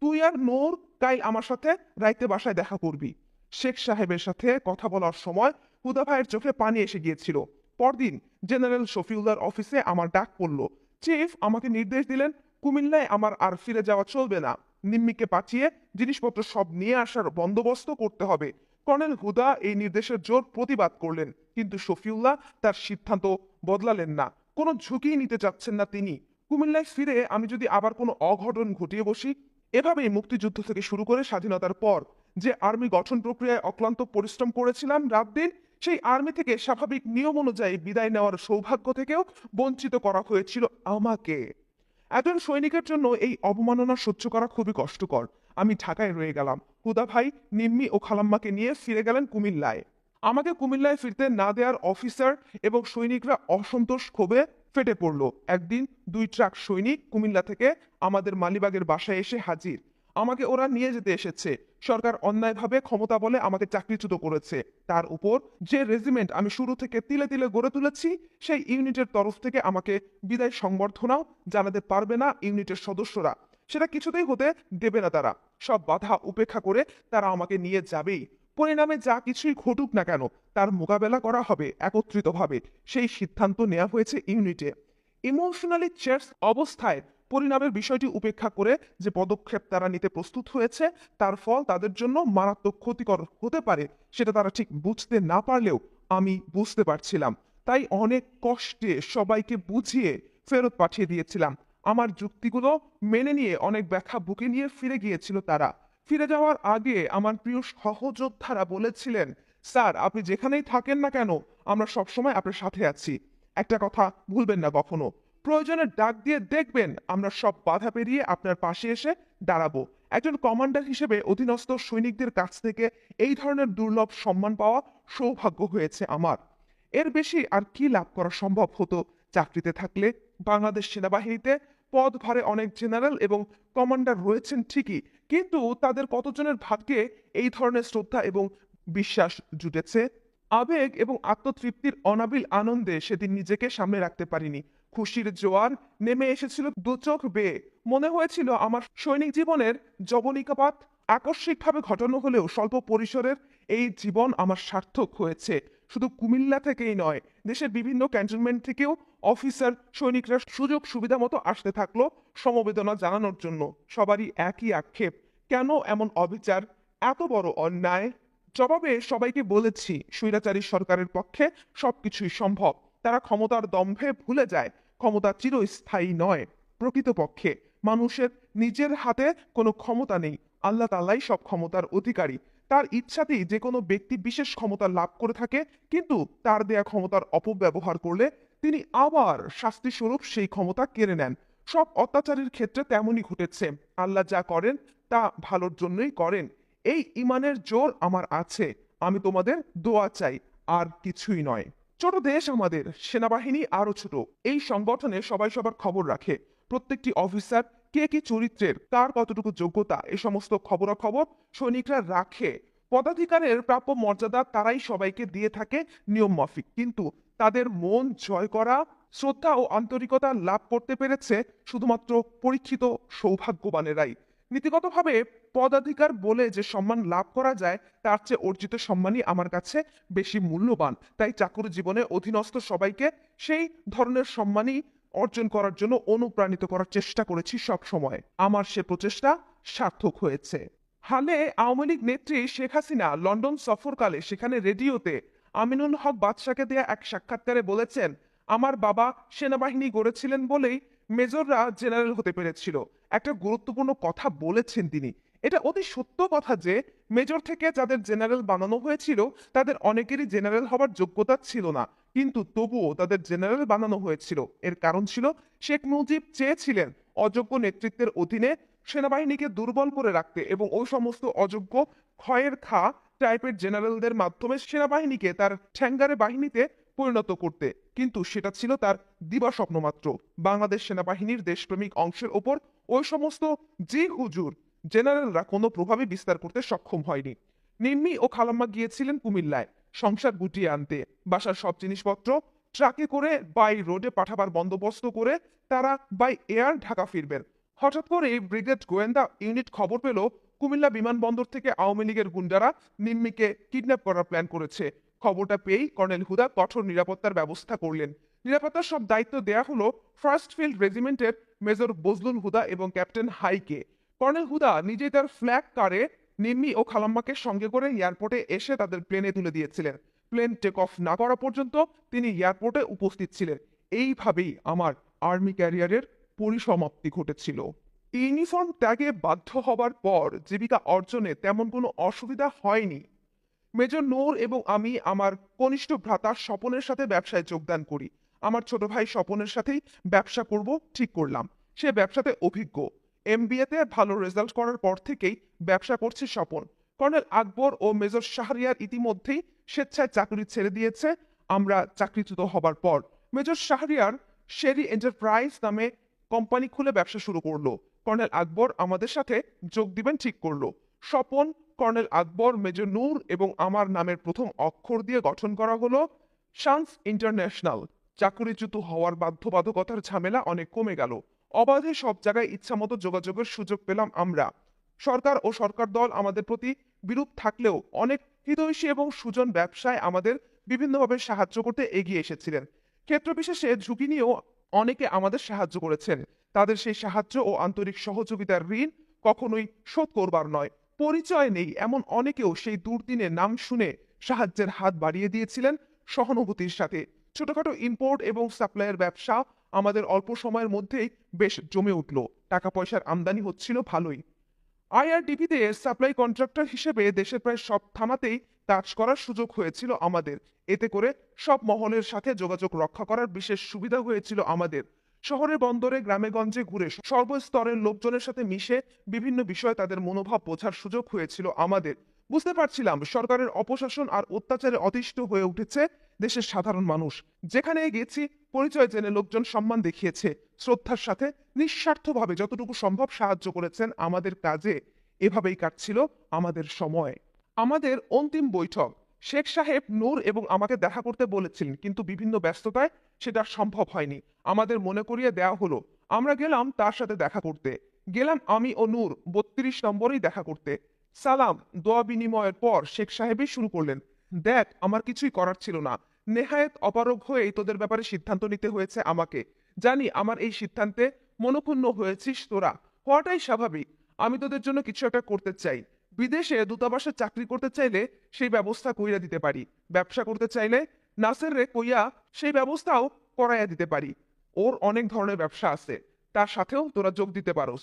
তুই আর নূর কাল আমার সাথে রাইতে বাসায় দেখা করবি। শেখ সাহেবের সাথে কথা বলার সময় হুদা ভাইয়ের চোখে পানি এসে গিয়েছিল। পরদিন জেনারেল শফিউল্লাহর অফিসে আমার ডাক পড়ল। চিফ আমাকে নির্দেশ দিলেন, কুমিল্লায় আমার আর ফিরে যাওয়া চলবে না। নিম্মিকে পাঠিয়ে জিনিসপত্র সব নিয়ে আসার বন্দোবস্ত করতে হবে। কর্নেল হুদা এই নির্দেশের জোর প্রতিবাদ করলেন, কিন্তু শফিউল্লাহ তার সিদ্ধান্ত বদলালেন না। কোনো ঝুঁকি নিতে চাচ্ছেন না তিনি। কুমিল্লায় ফিরে আমি যদি আবার কোনো অঘটন ঘটিয়ে বসি। এভাবেই মুক্তিযুদ্ধ থেকে শুরু করে স্বাধীনতার পর যে আর্মি গঠন প্রক্রিয়ায় অক্লান্ত পরিশ্রম করেছিলাম রাত দিন, সেই আর্মি থেকে স্বাভাবিক নিয়ম অনুযায়ী বিদায় নেওয়ার সৌভাগ্য থেকেও বঞ্চিত করা হয়েছিল আমাকে। একজন সৈনিকের জন্য এই অবমাননা সহ্য করা খুবই কষ্টকর। আমি ঢাকায় রয়ে গেলাম। হুদা ভাই, নিম্মি ও খালাম্মাকে নিয়ে ফিরে গেলেন কুমিল্লায়। আমাকে কুমিল্লায় ফিরতে না দেওয়ার অফিসার এবং সৈনিকরা অসন্তোষ ক্ষোভে ফেটে পড়ল। একদিন 2 ট্রাক সৈনিক কুমিল্লা থেকে আমাদের মালিবাগের বাসায় এসে হাজির। আমাকে ওরা নিয়ে যেতে এসেছে। সরকার অন্যায়ভাবে ক্ষমতা বলে আমাকে চাকরিচ্যুত করেছে। তার উপর যে রেজিমেন্ট আমি শুরু থেকে তিলে তিলে গড়ে তুলেছি, সেই ইউনিটের তরফ থেকে আমাকে বিদায় সংবর্ধনাও জানাতে পারবে না ইউনিটের সদস্যরা। সেটা কিছুতেই হতে দেবে না তারা। সব বাধা উপেক্ষা করে তারা আমাকে নিয়ে যাবেই। পরিণামে যা কিছুই ঘটুক না কেন তার মোকাবেলা করা হবে একত্রিতভাবে। সেই সিদ্ধান্ত নেওয়া হয়েছে ইউনিটে। ইমোশনালি চেস অবস্থায় পরিণামের বিষয়টি উপেক্ষা করে যে পদক্ষেপ তারা নিতে প্রস্তুত হয়েছে তার ফল তাদের জন্য মারাত্মক ক্ষতিকর হতে পারে, সেটা তারা ঠিক বুঝতে না পারলেও আমি বুঝতে পারছিলাম। তাই অনেক কষ্টে সবাইকে বুঝিয়ে ফেরত পাঠিয়ে দিয়েছিলাম। আমার যুক্তিগুলো মেনে নিয়ে অনেক ব্যাখ্যা বুকে নিয়ে ফিরে গিয়েছিল তারা। ফিরে যাওয়ার আগে আমার প্রিয় সহযোদ্ধারা বলেছিলেন, স্যার আপনি যেখানেই থাকেন না কেন আমরা সবসময় আপনার সাথে আছি। একটা কথা ভুলবেন না কখনো, প্রয়োজনে ডাক দিয়ে দেখবেন আমরা সব বাধা পেরিয়ে আপনার পাশে এসে দাঁড়াবো। একজন কমান্ডার হিসেবে অধীনস্থ সৈনিকদের কাছ থেকে এই ধরনের দুর্লভ সম্মান পাওয়া সৌভাগ্য হয়েছে আমার। এর বেশি আর কি লাভ করা সম্ভব হতো চাকরিতে থাকলে? বাংলাদেশ সেনাবাহিনীতে পদভারে অনেক জেনারেল এবং কমান্ডার রয়েছেন ঠিকই, কিন্তু তাদের কতজনের ভাগ্যে এই ধরনের শ্রদ্ধা এবং বিশ্বাস জুটেছে? আবেগ এবং আত্মতৃপ্তির অনাবিল আনন্দে সেদিন নিজেকে সামনে রাখতে পারিনি। খুশির জোয়ার নেমে এসেছিল দু চোখ বেয়ে। মনে হয়েছিল আমার সৈনিক জীবনের যবনিকাপাত আকস্মিকভাবে ঘটানো হলেও স্বল্প পরিসরের এই জীবন আমার সার্থক হয়েছে। শুধু কুমিল্লা থেকেই নয়, দেশের বিভিন্ন ক্যান্টনমেন্ট থেকেও অফিসার সৈনিকরা সুযোগ সুবিধা মতো আসতে থাকলো সমবেদনা জানানোর জন্য। সবারই একই আক্ষেপ, কেন এমন অবিচার, এত বড় অন্যায়? জবাবে সবাইকে বলেছি স্বৈরাচারী সরকারের পক্ষে সবকিছুই সম্ভব। তারা ক্ষমতার দম্ভে ভুলে যায় ক্ষমতা চিরস্থায়ী নয়। প্রকৃতপক্ষে মানুষের নিজের হাতে কোনো ক্ষমতা নেই, আল্লাহ তাআলাই সব ক্ষমতার অধিকারী। তার ইচ্ছাতেই যে কোনো ব্যক্তি বিশেষ ক্ষমতা লাভ করে থাকে, কিন্তু তার দেয়া ক্ষমতার অপব্যবহার করলে তিনি আবার শাস্তি স্বরূপ সেই ক্ষমতা কেড়ে নেন। সব অত্যাচারের ক্ষেত্রে তেমনই ঘটেছে। আল্লাহ যা করেন তা ভালোর জন্যই করেন। এই ইমানের জোর আমার আছে। আমি তোমাদের দোয়া চাই, আর কিছুই নয়। ছোট দেশ আমাদের, সেনাবাহিনী আরো ছোট। এই সংগঠনে সবাই সবার খবর রাখে। প্রত্যেকটি অফিসার কে কি চরিত্রের, কার কতটুকু যোগ্যতা, এ সমস্ত খবরাখবর সৈনিকরা রাখে। পদাধিকারের প্রাপ্য মর্যাদা তারাই সবাইকে দিয়ে থাকে নিয়ম মাফিক, কিন্তু তাদের মন জয় করা, শ্রদ্ধা ও আন্তরিকতা লাভ করতে পেরেছে শুধুমাত্র পরীক্ষিত সৌভাগ্যবানেরাই। নীতিগতভাবে পদাধিকার বলে যে সম্মান লাভ করা যায় তার চেয়ে অর্জিত সম্মানই আমার কাছে বেশি মূল্যবান। তাই চাকরি জীবনে অধীনস্থ সবাইকে সেই ধরনের সম্মানই অর্জন করার জন্য অনুপ্রাণিত করার চেষ্টা করেছি সব সময়। আমার সে প্রচেষ্টা সার্থক হয়েছে। হালে আওয়ামী লীগ নেত্রী শেখ হাসিনা লন্ডন সফরকালে সেখানে রেডিওতে আমিনুল হক বাদশাকে দেয়া এক সাক্ষাৎকারে বলেছেন, আমার বাবা সেনাবাহিনী গড়েছিলেন বলেই মেজররা জেনারেল হতে পেরেছিল। একটা গুরুত্বপূর্ণ কথা বলেছেন তিনি। এটা অতি সত্য কথা যে মেজর থেকে যাদের জেনারেল বানানো হয়েছিল তাদের অনেকেরই জেনারেল হবার যোগ্যতা ছিল না, কিন্তু তবুও তাদের জেনারেল বানানো হয়েছিল। এর কারণ ছিল শেখ মুজিব চেয়েছিলেন অযোগ্য নেতৃত্বের অধীনে সেনাবাহিনীকে দুর্বল করে রাখতে এবং ওই সমস্ত অযোগ্য ক্ষয়ের খা টাইপের জেনারেলদের মাধ্যমে সেনাবাহিনীকে তার ঠ্যাঙ্গারে বাহিনীতে পরিণত করতে। কিন্তু সেটা ছিল তার দিবাস্বপ্ন মাত্র। বাংলাদেশ সেনাবাহিনীর দেশপ্রেমিক অংশের ওপর ওই সমস্ত জি হুজুর জেনারেলরা কোনো প্রভাবে বিস্তার করতে সক্ষম হয়নি। নিম্মি ও খালাম্মা গিয়েছিলেন কুমিল্লায় সংসার গুটিয়ে আনতে। বাসার সব জিনিসপত্র ট্রাকে করে বাই রোডে পাঠাবার বন্দোবস্ত করে তারা বাই এয়ার ঢাকা ফিরবেন। হঠাৎ করে ব্রিগেড গোয়েন্দা ইউনিট খবর পেল কুমিল্লা বিমানবন্দর থেকে আওয়ামী লীগের গুন্ডারা নিম্মিকে কিডন্যাপ করার প্ল্যান করেছে। খবরটা পেয়েই কর্নেল হুদা কঠোর নিরাপত্তার ব্যবস্থা করলেন। নিরাপত্তার সব দায়িত্ব দেয়া হলো ফার্স্ট ফিল্ড রেজিমেন্টের মেজর বজলুল হুদা এবং ক্যাপ্টেন হাইকে। কর্নেল হুদা নিজেই তার ফ্ল্যাগ কারে নিম্মি ও খালাম্মাকে সঙ্গে করে এয়ারপোর্টে এসে তাদের প্লেনে তুলে দিয়েছিলেন। প্লেন টেক অফ না করা পর্যন্ত তিনি এয়ারপোর্টে উপস্থিত ছিলেন। এইভাবেই আমার আর্মি ক্যারিয়ারের পরিসমাপ্তি ঘটেছিল। ইউনিফর্ম ত্যাগে বাধ্য হবার পর জীবিকা অর্জনে তেমন কোনো অসুবিধা হয়নি। মেজর নূর এবং আমি আমার কনিষ্ঠ ভ্রাতা স্বপনের সাথে ব্যবসায় যোগদান করি। আমার ছোট ভাই স্বপনের সাথেই ব্যবসা করব ঠিক করলাম। সে ব্যবসাতে অভিজ্ঞ। এমবিএতে ভালো রেজাল্ট করার পর থেকেই ব্যবসা করছে স্বপন। কর্নেল আকবর ও মেজর শাহরিয়ার ইতিমধ্যেই স্বেচ্ছায় চাকরি ছেড়ে দিয়েছে আমরা চাকরিচ্যুত হবার পর। মেজর শাহরিয়ার শেরি এন্টারপ্রাইজ নামে কোম্পানি খুলে ব্যবসা শুরু করলো। কর্নেল আকবর আমাদের সাথে যোগ দিবেন ঠিক করলো। স্বপন, কর্নেল আকবর, মেজর নূর এবং আমার নামের প্রথম অক্ষর দিয়ে গঠন করা হলো শান্স ইন্টারন্যাশনাল। চাকরিচ্যুত হওয়ার বাধ্যবাধকতার ঝামেলা অনেক কমে গেল। অবাধে সব জায়গায় ইচ্ছামতো যোগাযোগের সুযোগ পেলাম আমরা। সরকার ও সরকার দল আমাদের প্রতি বিরূপ থাকলেও অনেক হিতৈষী এবং সুজন ব্যবসায় আমাদের বিভিন্নভাবে সাহায্য করতে এগিয়ে এসেছিলেন। ক্ষেত্রবিশেষে ঝুঁকি নিয়েও অনেকে আমাদের সাহায্য করেছেন। তাদের সেই সাহায্য ও আন্তরিক সহযোগিতার ঋণ কখনোই শোধ করবার নয়। পরিচয় নেই এমন অনেকেও সেই দুর্দিনে নাম শুনে সাহায্যের হাত বাড়িয়ে দিয়েছিলেন সহানুভূতির সাথে। ছোটখাটো ইম্পোর্ট এবং সাপ্লাইয়ের ব্যবসা আমাদের অল্প সময়ের মধ্যেই বেশ জমে উঠল। টাকা পয়সার আমদানি হচ্ছিল ভালোই। আইআরডিপিতে সাপ্লাই কন্ট্রাক্টর হিসেবে দেশের প্রায় সব থানাতেই কাজ করার সুযোগ হয়েছিল আমাদের। এতে করে সব মহলের সাথে যোগাযোগ রক্ষা করার বিশেষ সুবিধা হয়েছিল আমাদের। শহরে বন্দরে গ্রামে গঞ্জে ঘুরে সর্বস্তরের লোকজনের সাথে মিশে বিভিন্ন বিষয়ে তাদের মনোভাব বোঝার সুযোগ হয়েছিল আমাদের। বুঝতে পারছিলাম সরকারের অপশাসন আর অত্যাচারে অতিষ্ঠ হয়ে উঠেছে দেশের সাধারণ মানুষ। যেখানে গেছি পরিচয় জেনে লোকজন সম্মান দেখিয়েছে, শ্রদ্ধার সাথে নিঃস্বার্থভাবে যতটুকু সম্ভব সাহায্য করেছেন আমাদের কাজে। এভাবেই কাটছিল আমাদের সময়। আমাদের অন্তিম বৈঠক শেখ সাহেব নূর এবং আমাকে দেখা করতে বলেছিলেন, কিন্তু বিভিন্ন ব্যস্ততায় সেটা সম্ভব হয়নি। আমাদের মনে করিয়ে দেওয়া হলো। আমরা গেলাম তার সাথে দেখা করতে। গেলাম আমি ও নূর 32 নম্বরেই দেখা করতে। সালাম দোয়া বিনিময়ের পর শেখ সাহেবই শুরু করলেন, দেখ আমার কিছুই করার ছিল না। নেহায়েত অপারগ হয়েই তোদের ব্যাপারে সিদ্ধান্ত নিতে হয়েছে আমাকে। জানি আমার এই সিদ্ধান্তে মনোক্ষুণ্ণ হয়েছিস তোরা, হওয়াটাই স্বাভাবিক। আমি তোদের জন্য কিছু একটা করতে চাই। বিদেশে দূতাবাসে চাকরি করতে চাইলে সেই ব্যবস্থা কইরা দিতে পারি। ব্যবসা করতে চাইলে নাসের রে কইয়া সেই ব্যবস্থাও করাইয়া দিতে পারি। ওর অনেক ধরনের ব্যবসা আছে, তার সাথেও তোরা যোগ দিতে পারোস।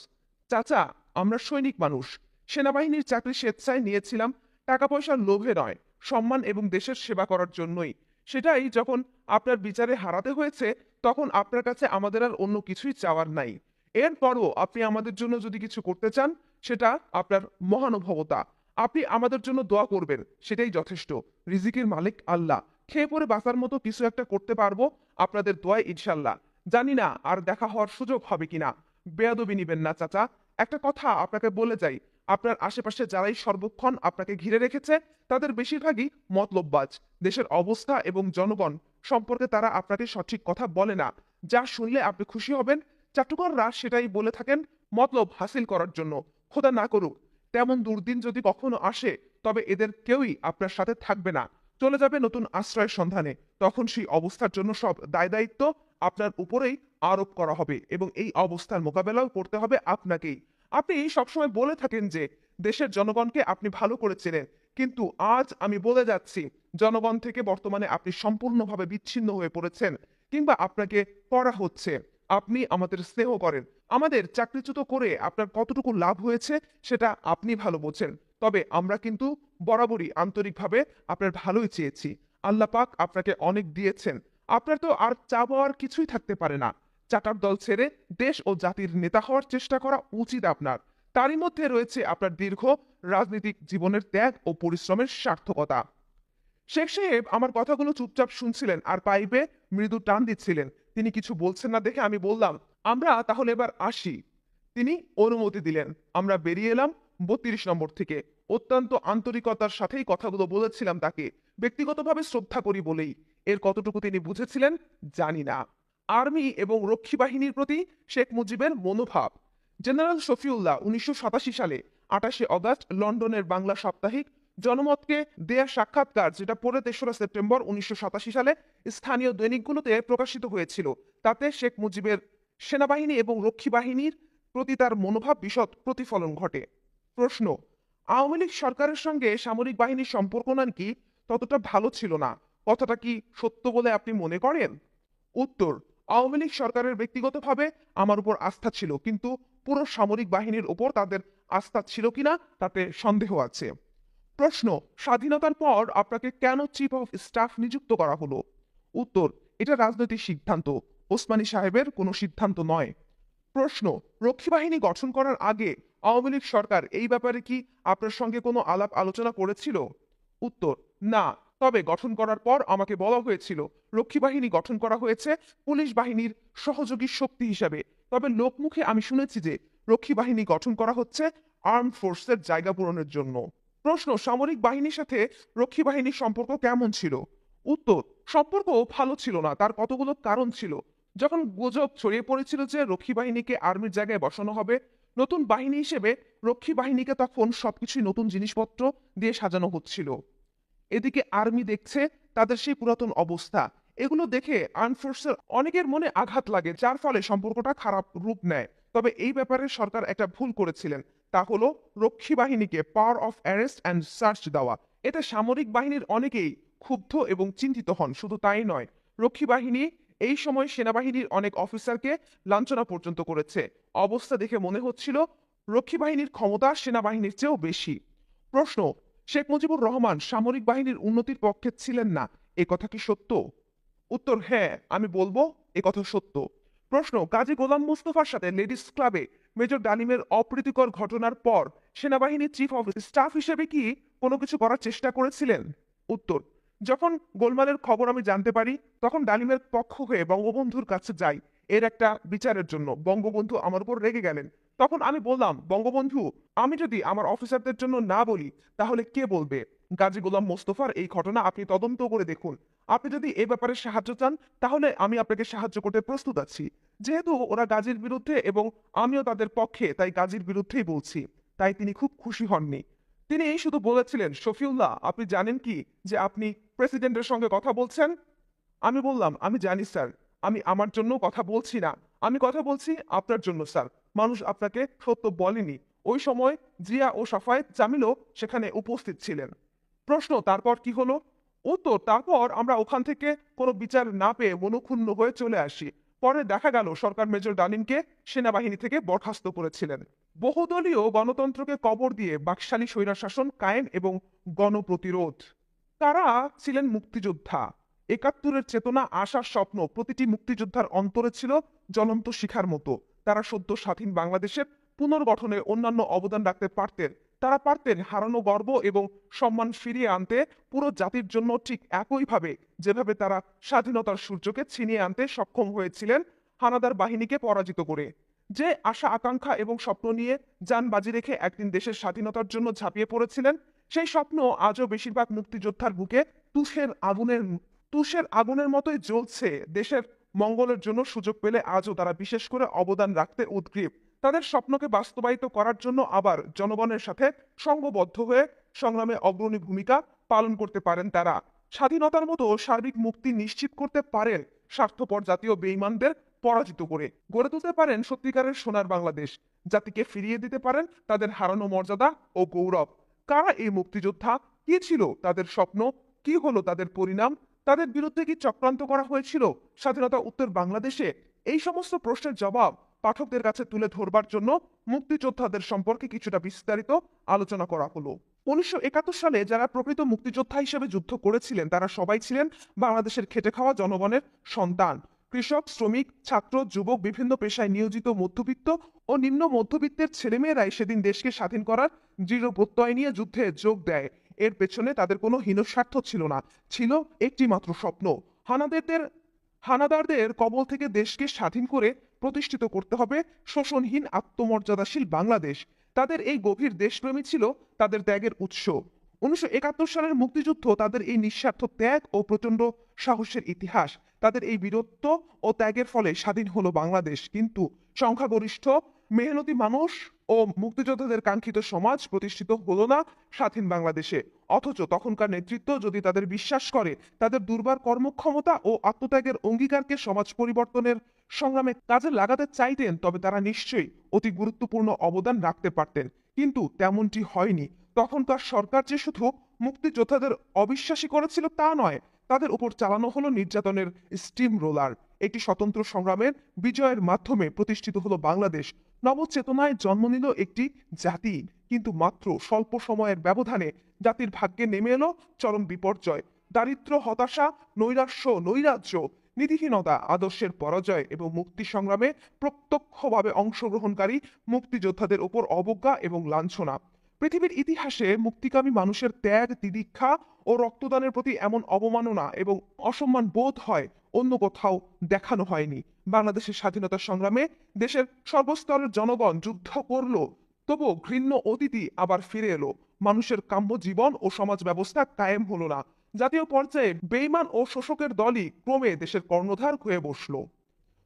চাচা, আমরা সৈনিক মানুষ। সেনাবাহিনীর চাকরি স্বেচ্ছায় নিয়েছিলাম, টাকা পয়সার লোভে নয়, সম্মান এবং দেশের সেবা করার জন্যই। সেটাই যখন আপনার বিচারে হারাতে হয়েছে, তখন আপনার কাছে আমাদের আর অন্য কিছুই চাওয়ার নাই। এরপরও আপনি আমাদের জন্য যদি কিছু করতে চান, সেটা আপনার মহানুভবতা। আপনি আমাদের জন্য দোয়া করবেন, সেটাই যথেষ্ট। রিজিকের মালিক আল্লাহ। খেয়ে পরে বাঁচার মতো কিছু একটা করতে পারবো আপনাদের দোয়ায় ইনশাল্লাহ। জানি না আর দেখা হওয়ার সুযোগ হবে কিনা। বেয়াদবি নিবেন না চাচা। একটা কথা আপনাকে বলে যাই, আপনার আশেপাশে যারাই সর্বক্ষণ আপনাকে ঘিরে রেখেছে তাদের বেশিরভাগই মতলববাজ। দেশের অবস্থা এবং জনগণ সম্পর্কে তারা আপনাকে সঠিক কথা বলে না। যা শুনলে আপনি খুশি হবেন, চাটুকাররা সেটাই বলে থাকেন মতলব হাসিল করার জন্য। খোদা না করুক তেমন দুর্দিন যদি কখনো আসে, তবে এদের কেউই আপনার সাথে থাকবে না, চলে যাবে নতুন আশ্রয়ের সন্ধানে। তখন সেই অবস্থার জন্য সব দায় দায়িত্ব আপনার উপরেই আরোপ করা হবে এবং এই অবস্থার মোকাবেলাও করতে হবে আপনাকেই। আপনি সবসময় বলে থাকেন যে দেশের জনগণকে আপনি ভালো করে চেনেন, কিন্তু আজ আমি বলে যাচ্ছি জনগণ থেকে বর্তমানে আপনি সম্পূর্ণভাবে বিচ্ছিন্ন হয়ে পড়েছেন, কিংবা আপনাকে করা হচ্ছে। আপনি আমাদের স্নেহ করেন, আমাদের চাকরিচ্যুত করে আপনার কতটুকু লাভ হয়েছে সেটা আপনি ভালো বোঝেন। তবে আমরা কিন্তু বরাবরই আন্তরিকভাবে আপনার ভালোই চেয়েছি। আল্লাহ পাক আপনাকে অনেক দিয়েছেন, আপনার তো আর চা পাওয়ার কিছুই থাকতে পারে না। চাটার দল ছেড়ে দেশ ও জাতির নেতা হওয়ার চেষ্টা করা উচিত আপনার। তারই মধ্যে রয়েছে আপনার দীর্ঘ রাজনৈতিক জীবনের ত্যাগ ও পরিশ্রমের সার্থকতা। শেখ সাহেব আমার কথাগুলো চুপচাপ শুনছিলেন আর পাইপে মৃদু টান দিচ্ছিলেন। তিনি কিছু বলছেন না দেখে আমি বললাম, আমরা তাহলে এবার আসি। তিনি অনুমতি দিলেন। আমরা বেরিয়ে এলাম 32 নম্বর থেকে। অত্যন্ত আন্তরিকতার সাথেই কথাগুলো বলেছিলাম তাকে, ব্যক্তিগতভাবে শ্রদ্ধা করি বলেই। এর কতটুকু তিনি বুঝেছিলেন জানি না। আর্মি এবং রক্ষী বাহিনীর প্রতি শেখ মুজিবের মনোভাব। জেনারেল শফিউল্লাহ 1987 সালে 28 অগস্ট লন্ডনের বাংলা সাপ্তাহিক জনমতকে দেয়া সাক্ষাৎকার, যেটা পরে 3রা সেপ্টেম্বর 1987 সালে স্থানীয় দৈনিকগুলোতে প্রকাশিত হয়েছিল, তাতে শেখ মুজিবের সেনাবাহিনী এবং রক্ষী বাহিনীর প্রতি তার মনোভাব বিশদ প্রতিফলন ঘটে। প্রশ্ন, আওয়ামী লীগ সরকারের সঙ্গে সামরিক বাহিনীর সম্পর্ক নাকি ততটা ভালো ছিল না, কথাটা কি সত্য বলে আপনি মনে করেন? উত্তর, আওয়ামী লীগ সরকারের ব্যক্তিগতভাবে আমার উপর আস্থা ছিল, কিন্তু পুরো সামরিক বাহিনীর উপর তাদের আস্থা ছিল কিনা তাতে সন্দেহ আছে। প্রশ্ন, স্বাধীনতার পর আপনাকে কেন চিফ অফ স্টাফ নিযুক্ত করা হলো? উত্তর, এটা রাজনৈতিক সিদ্ধান্ত, ওসমানী সাহেবের কোনো সিদ্ধান্ত নয়। প্রশ্ন, রক্ষী বাহিনী গঠন করার আগে আওয়ামী লীগ সরকার এই ব্যাপারে কি আপনার সঙ্গে কোনো আলাপ আলোচনা করেছিল? উত্তর, না। তবে গঠন করার পর আমাকে বলা হয়েছিল রক্ষী বাহিনী গঠন করা হয়েছে পুলিশ বাহিনীর সহযোগী শক্তি হিসাবে। তবে লোকমুখে আমি শুনেছি যে রক্ষী বাহিনী গঠন করা হচ্ছে আর্মড ফোর্সের জায়গা পূরণের জন্য। প্রশ্ন, সামরিক বাহিনীর সাথে রক্ষী বাহিনীর সম্পর্ক কেমন ছিল? উত্তর, সম্পর্ক ভালো ছিল না। তার কতগুলো কারণ ছিল। যখন গুজব ছড়িয়ে পড়েছিল যে রক্ষী বাহিনীকে আর্মির জায়গায় বসানো হবে, নতুন বাহিনী হিসেবে রক্ষী বাহিনীকে তখন সবকিছুই নতুন জিনিসপত্র দিয়ে সাজানো হচ্ছিল। এদিকে আর্মি দেখছে তাদের সেই পুরাতন অবস্থা। এগুলো দেখে আর্ম ফোর্সের অনেকের মনে আঘাত লাগে, যার ফলে সম্পর্কটা খারাপ রূপ নেয়। তবে এই ব্যাপারে সরকার একটা ভুল করেছিলেন, তা হলো রক্ষী বাহিনীকে power of arrest and search দেওয়া। এতে সামরিক বাহিনীর অনেকেই ক্ষুব্ধ এবং চিন্তিত হন। শুধু তাই নয়, রক্ষী বাহিনী এই সময় সেনাবাহিনীর অনেক অফিসারকে লাঞ্ছনা পর্যন্ত করেছে। অবস্থা দেখে মনে হচ্ছিল রক্ষী বাহিনীর ক্ষমতা সেনাবাহিনীর চেয়েও বেশি। প্রশ্ন: শেখ মুজিবুর রহমান সামরিক বাহিনীর উন্নতির পক্ষে ছিলেন না, এ কথা কি সত্য? উত্তর: হ্যাঁ, আমি বলবো এ কথা সত্য। প্রশ্ন: কাজী গোলাম মুস্তফার সাথে লেডিস ক্লাবে মেজর ডালিমের অপ্রীতিকর ঘটনার পর সেনাবাহিনীর চিফ অফ স্টাফ হিসেবে কি কোনো কিছু করার চেষ্টা করেছিলেন? উত্তর: যখন গোলমালের খবর আমি জানতে পারি, তখন ডালিমের পক্ষ হয়ে বঙ্গবন্ধুর কাছে যাই এর একটা বিচারের জন্য। বঙ্গবন্ধু আমার উপর রেগে গেলেন। তখন আমি বললাম, বঙ্গবন্ধু, আমি যদি আমার অফিসারদের জন্য না বলি তাহলে কে বলবে? গাজী গোলাম মোস্তফার এই ঘটনা আপনি তদন্ত করে দেখুন। আপনি যদি এ ব্যাপারে সাহায্য চান তাহলে আমি আপনাকে সাহায্য করতে প্রস্তুত আছি। যেহেতু ওরা গাজীর বিরুদ্ধে এবং আমিও তাদের পক্ষে, তাই গাজীর বিরুদ্ধেই বলছি। তাই তিনি খুব খুশি হননি। তিনি এই শুধু বলেছিলেন, শফিউল্লাহ, আপনি জানেন কি যে আপনি প্রেসিডেন্টের সঙ্গে কথা বলছেন? আমি বললাম, আমি জানি স্যার। আমি আমার জন্য কথা বলছি না, আমি কথা বলছি আপনার জন্য স্যার। মানুষ আপনাকে সত্য বলেনি। ওই সময় জিয়া ও সাফায়েত জামিলও সেখানে উপস্থিত ছিলেন। প্রশ্ন: তারপর কি হলো? উত্তর: তারপর আমরা ওখান থেকে কোনো বিচার না পেয়ে মনক্ষুণ্ণ হয়ে চলে আসি। পরে দেখা গেল সরকার মেজর ডালিমকে সেনাবাহিনী থেকে বরখাস্ত করেছিলেন। বহুদলীয় গণতন্ত্রকে কবর দিয়ে বাকশালী স্বৈরশাসন কায়েম এবং গণপ্রতিরোধ। তারা ছিলেন মুক্তিযোদ্ধা। একাত্তরের চেতনা, আশার স্বপ্ন প্রতিটি মুক্তিযোদ্ধার অন্তরে ছিল জ্বলন্ত শিখার মতো। তারা সদ্য স্বাধীন বাংলাদেশের পুনর্গঠনে অন্যান্য অবদান রাখতে পারতেন। তারা পারতেন হারানো গর্ব এবং সম্মান ফিরিয়ে আনতে পুরো জাতির জন্য, ঠিক একইভাবে যেভাবে তারা স্বাধীনতার সূর্যকে ছিনিয়ে আনতে সক্ষম হয়েছিলেন হানাদার বাহিনীকে পরাজিত করে। যে আশা আকাঙ্ক্ষা এবং স্বপ্ন নিয়ে জান বাজি রেখে একদিন দেশের স্বাধীনতার জন্য ঝাঁপিয়ে পড়েছিলেন, সেই স্বপ্ন আজও বেশিরভাগ মুক্তিযোদ্ধার বুকে তুষের আগুনের মতোই জ্বলছে। দেশের মঙ্গলের জন্য সুযোগ পেলে আজও তারা বিশেষ করে অবদান রাখতে উদগ্রীব। তাদের স্বপ্নকে বাস্তবায়িত করার জন্য আবার জনগণের সাথে সংঘবদ্ধ হয়ে সংগ্রামে অগ্রণী ভূমিকা পালন করতে পারেন তারা। স্বাধীনতার মতো সার্বিক মুক্তি নিশ্চিত করতে পারেন স্বার্থপর জাতীয় বেঈমানদের পরাজিত করে। গড়ে তুলতে পারেন সত্যিকারের সোনার বাংলাদেশ। জাতিকে ফিরিয়ে দিতে পারেন তাদের হারানো মর্যাদা ও গৌরব। কারা এই মুক্তিযোদ্ধা? কি ছিল তাদের স্বপ্ন? কি হলো তাদের পরিণাম? তাদের বিরুদ্ধে কি চক্রান্ত করা হয়েছিল স্বাধীনতা উত্তর বাংলাদেশে? এই সমস্ত প্রশ্নের জবাব পাঠকদের কাছে তুলে ধরবার জন্য মুক্তিযোদ্ধাদের সম্পর্কে কিছুটা বিস্তারিত আলোচনা করা হলো। 1971 সালে যারা প্রকৃত মুক্তিযোদ্ধা হিসেবে যুদ্ধ করেছিলেন তারা সবাই ছিলেন বাংলাদেশের খেটে খাওয়া জনগণের সন্তান। কৃষক, শ্রমিক, ছাত্র, যুবক, বিভিন্ন পেশায় নিয়োজিত মধ্যবিত্ত ও নিম্ন মধ্যবিত্তের ছেলেমেয়েরাই সেদিন দেশকে স্বাধীন করার দৃঢ় প্রত্যয় নিয়ে যুদ্ধে যোগ দেয়। এর পেছনে তাদের কোনো হীনস্বার্থ ছিল না, ছিল একটি মাত্র স্বপ্ন। হানাদারদের হানাদারদের কবল থেকে দেশকে স্বাধীন করে প্রতিষ্ঠিত করতে হবে শোষণহীন আত্মমর্যাদাশীল বাংলাদেশ। তাদের এই গভীর দেশপ্রেমী ছিল তাদের ত্যাগের উৎস। 1971 সালের মুক্তিযুদ্ধ তাদের এই নিঃস্বার্থ ত্যাগ ও প্রচন্ড সাহসের ইতিহাস। তাদের এই বীরত্ব ও ত্যাগের ফলে স্বাধীন হলো বাংলাদেশ। কিন্তু সংখ্যাগরিষ্ঠ মেহনতি মানুষ ও মুক্তিযোদ্ধাদের কাঙ্ক্ষিত সমাজ প্রতিষ্ঠিত হলো না স্বাধীন বাংলাদেশে। অথচ তখনকার নেতৃত্ব যদি তাদের বিশ্বাস করে তাদের দুর্বার কর্মক্ষমতা ও আত্মত্যাগের অঙ্গীকারকে সমাজ পরিবর্তনের সংগ্রামে কাজে লাগাতে চাইতেন, তবে তারা নিশ্চয়ই অতি গুরুত্বপূর্ণ অবদান রাখতে পারতেন। কিন্তু তেমনটি হয়নি। তখনকার সরকার যে শুধু মুক্তিযোদ্ধাদের অবিশ্বাসী করেছিল তা নয়, তাদের উপর চালানো হলো নির্যাতনের স্টিম রোলার। একটি স্বতন্ত্র সংগ্রামের বিজয়ের মাধ্যমে প্রতিষ্ঠিত হলো বাংলাদেশ। নবচেতনায় জন্ম নিল একটি জাতি। কিন্তু মাত্র স্বল্প সময়ের ব্যবধানে জাতির ভাগ্যে নেমে এলো চরম বিপর্যয়। দারিদ্র্য, হতাশা, নৈরাজ্য, নীতিহীনতা, আদর্শের পরাজয় এবং মুক্তি সংগ্রামে প্রত্যক্ষভাবে অংশগ্রহণকারী মুক্তিযোদ্ধাদের উপর অবজ্ঞা এবং লাঞ্ছনা। পৃথিবীর ইতিহাসে মুক্তিকামী মানুষের ত্যাগ, তিতিক্ষা ও রক্তদানের প্রতি এমন অবমাননা এবং অসম্মান বোধ হয় অন্য কোথাও দেখানো হয়নি। বাংলাদেশের স্বাধীনতা সংগ্রামে দেশের সর্বস্তরের জনগণ যুদ্ধ করল, তবুও ঘৃণ্য অতীতই আবার ফিরে এলো। মানুষের কাম্য জীবন ও সমাজ ব্যবস্থা কায়েম হলো না। জাতীয় পর্যায়ে বেইমান ও শোষকের দলই ক্রমে দেশের কর্ণধার হয়ে বসলো।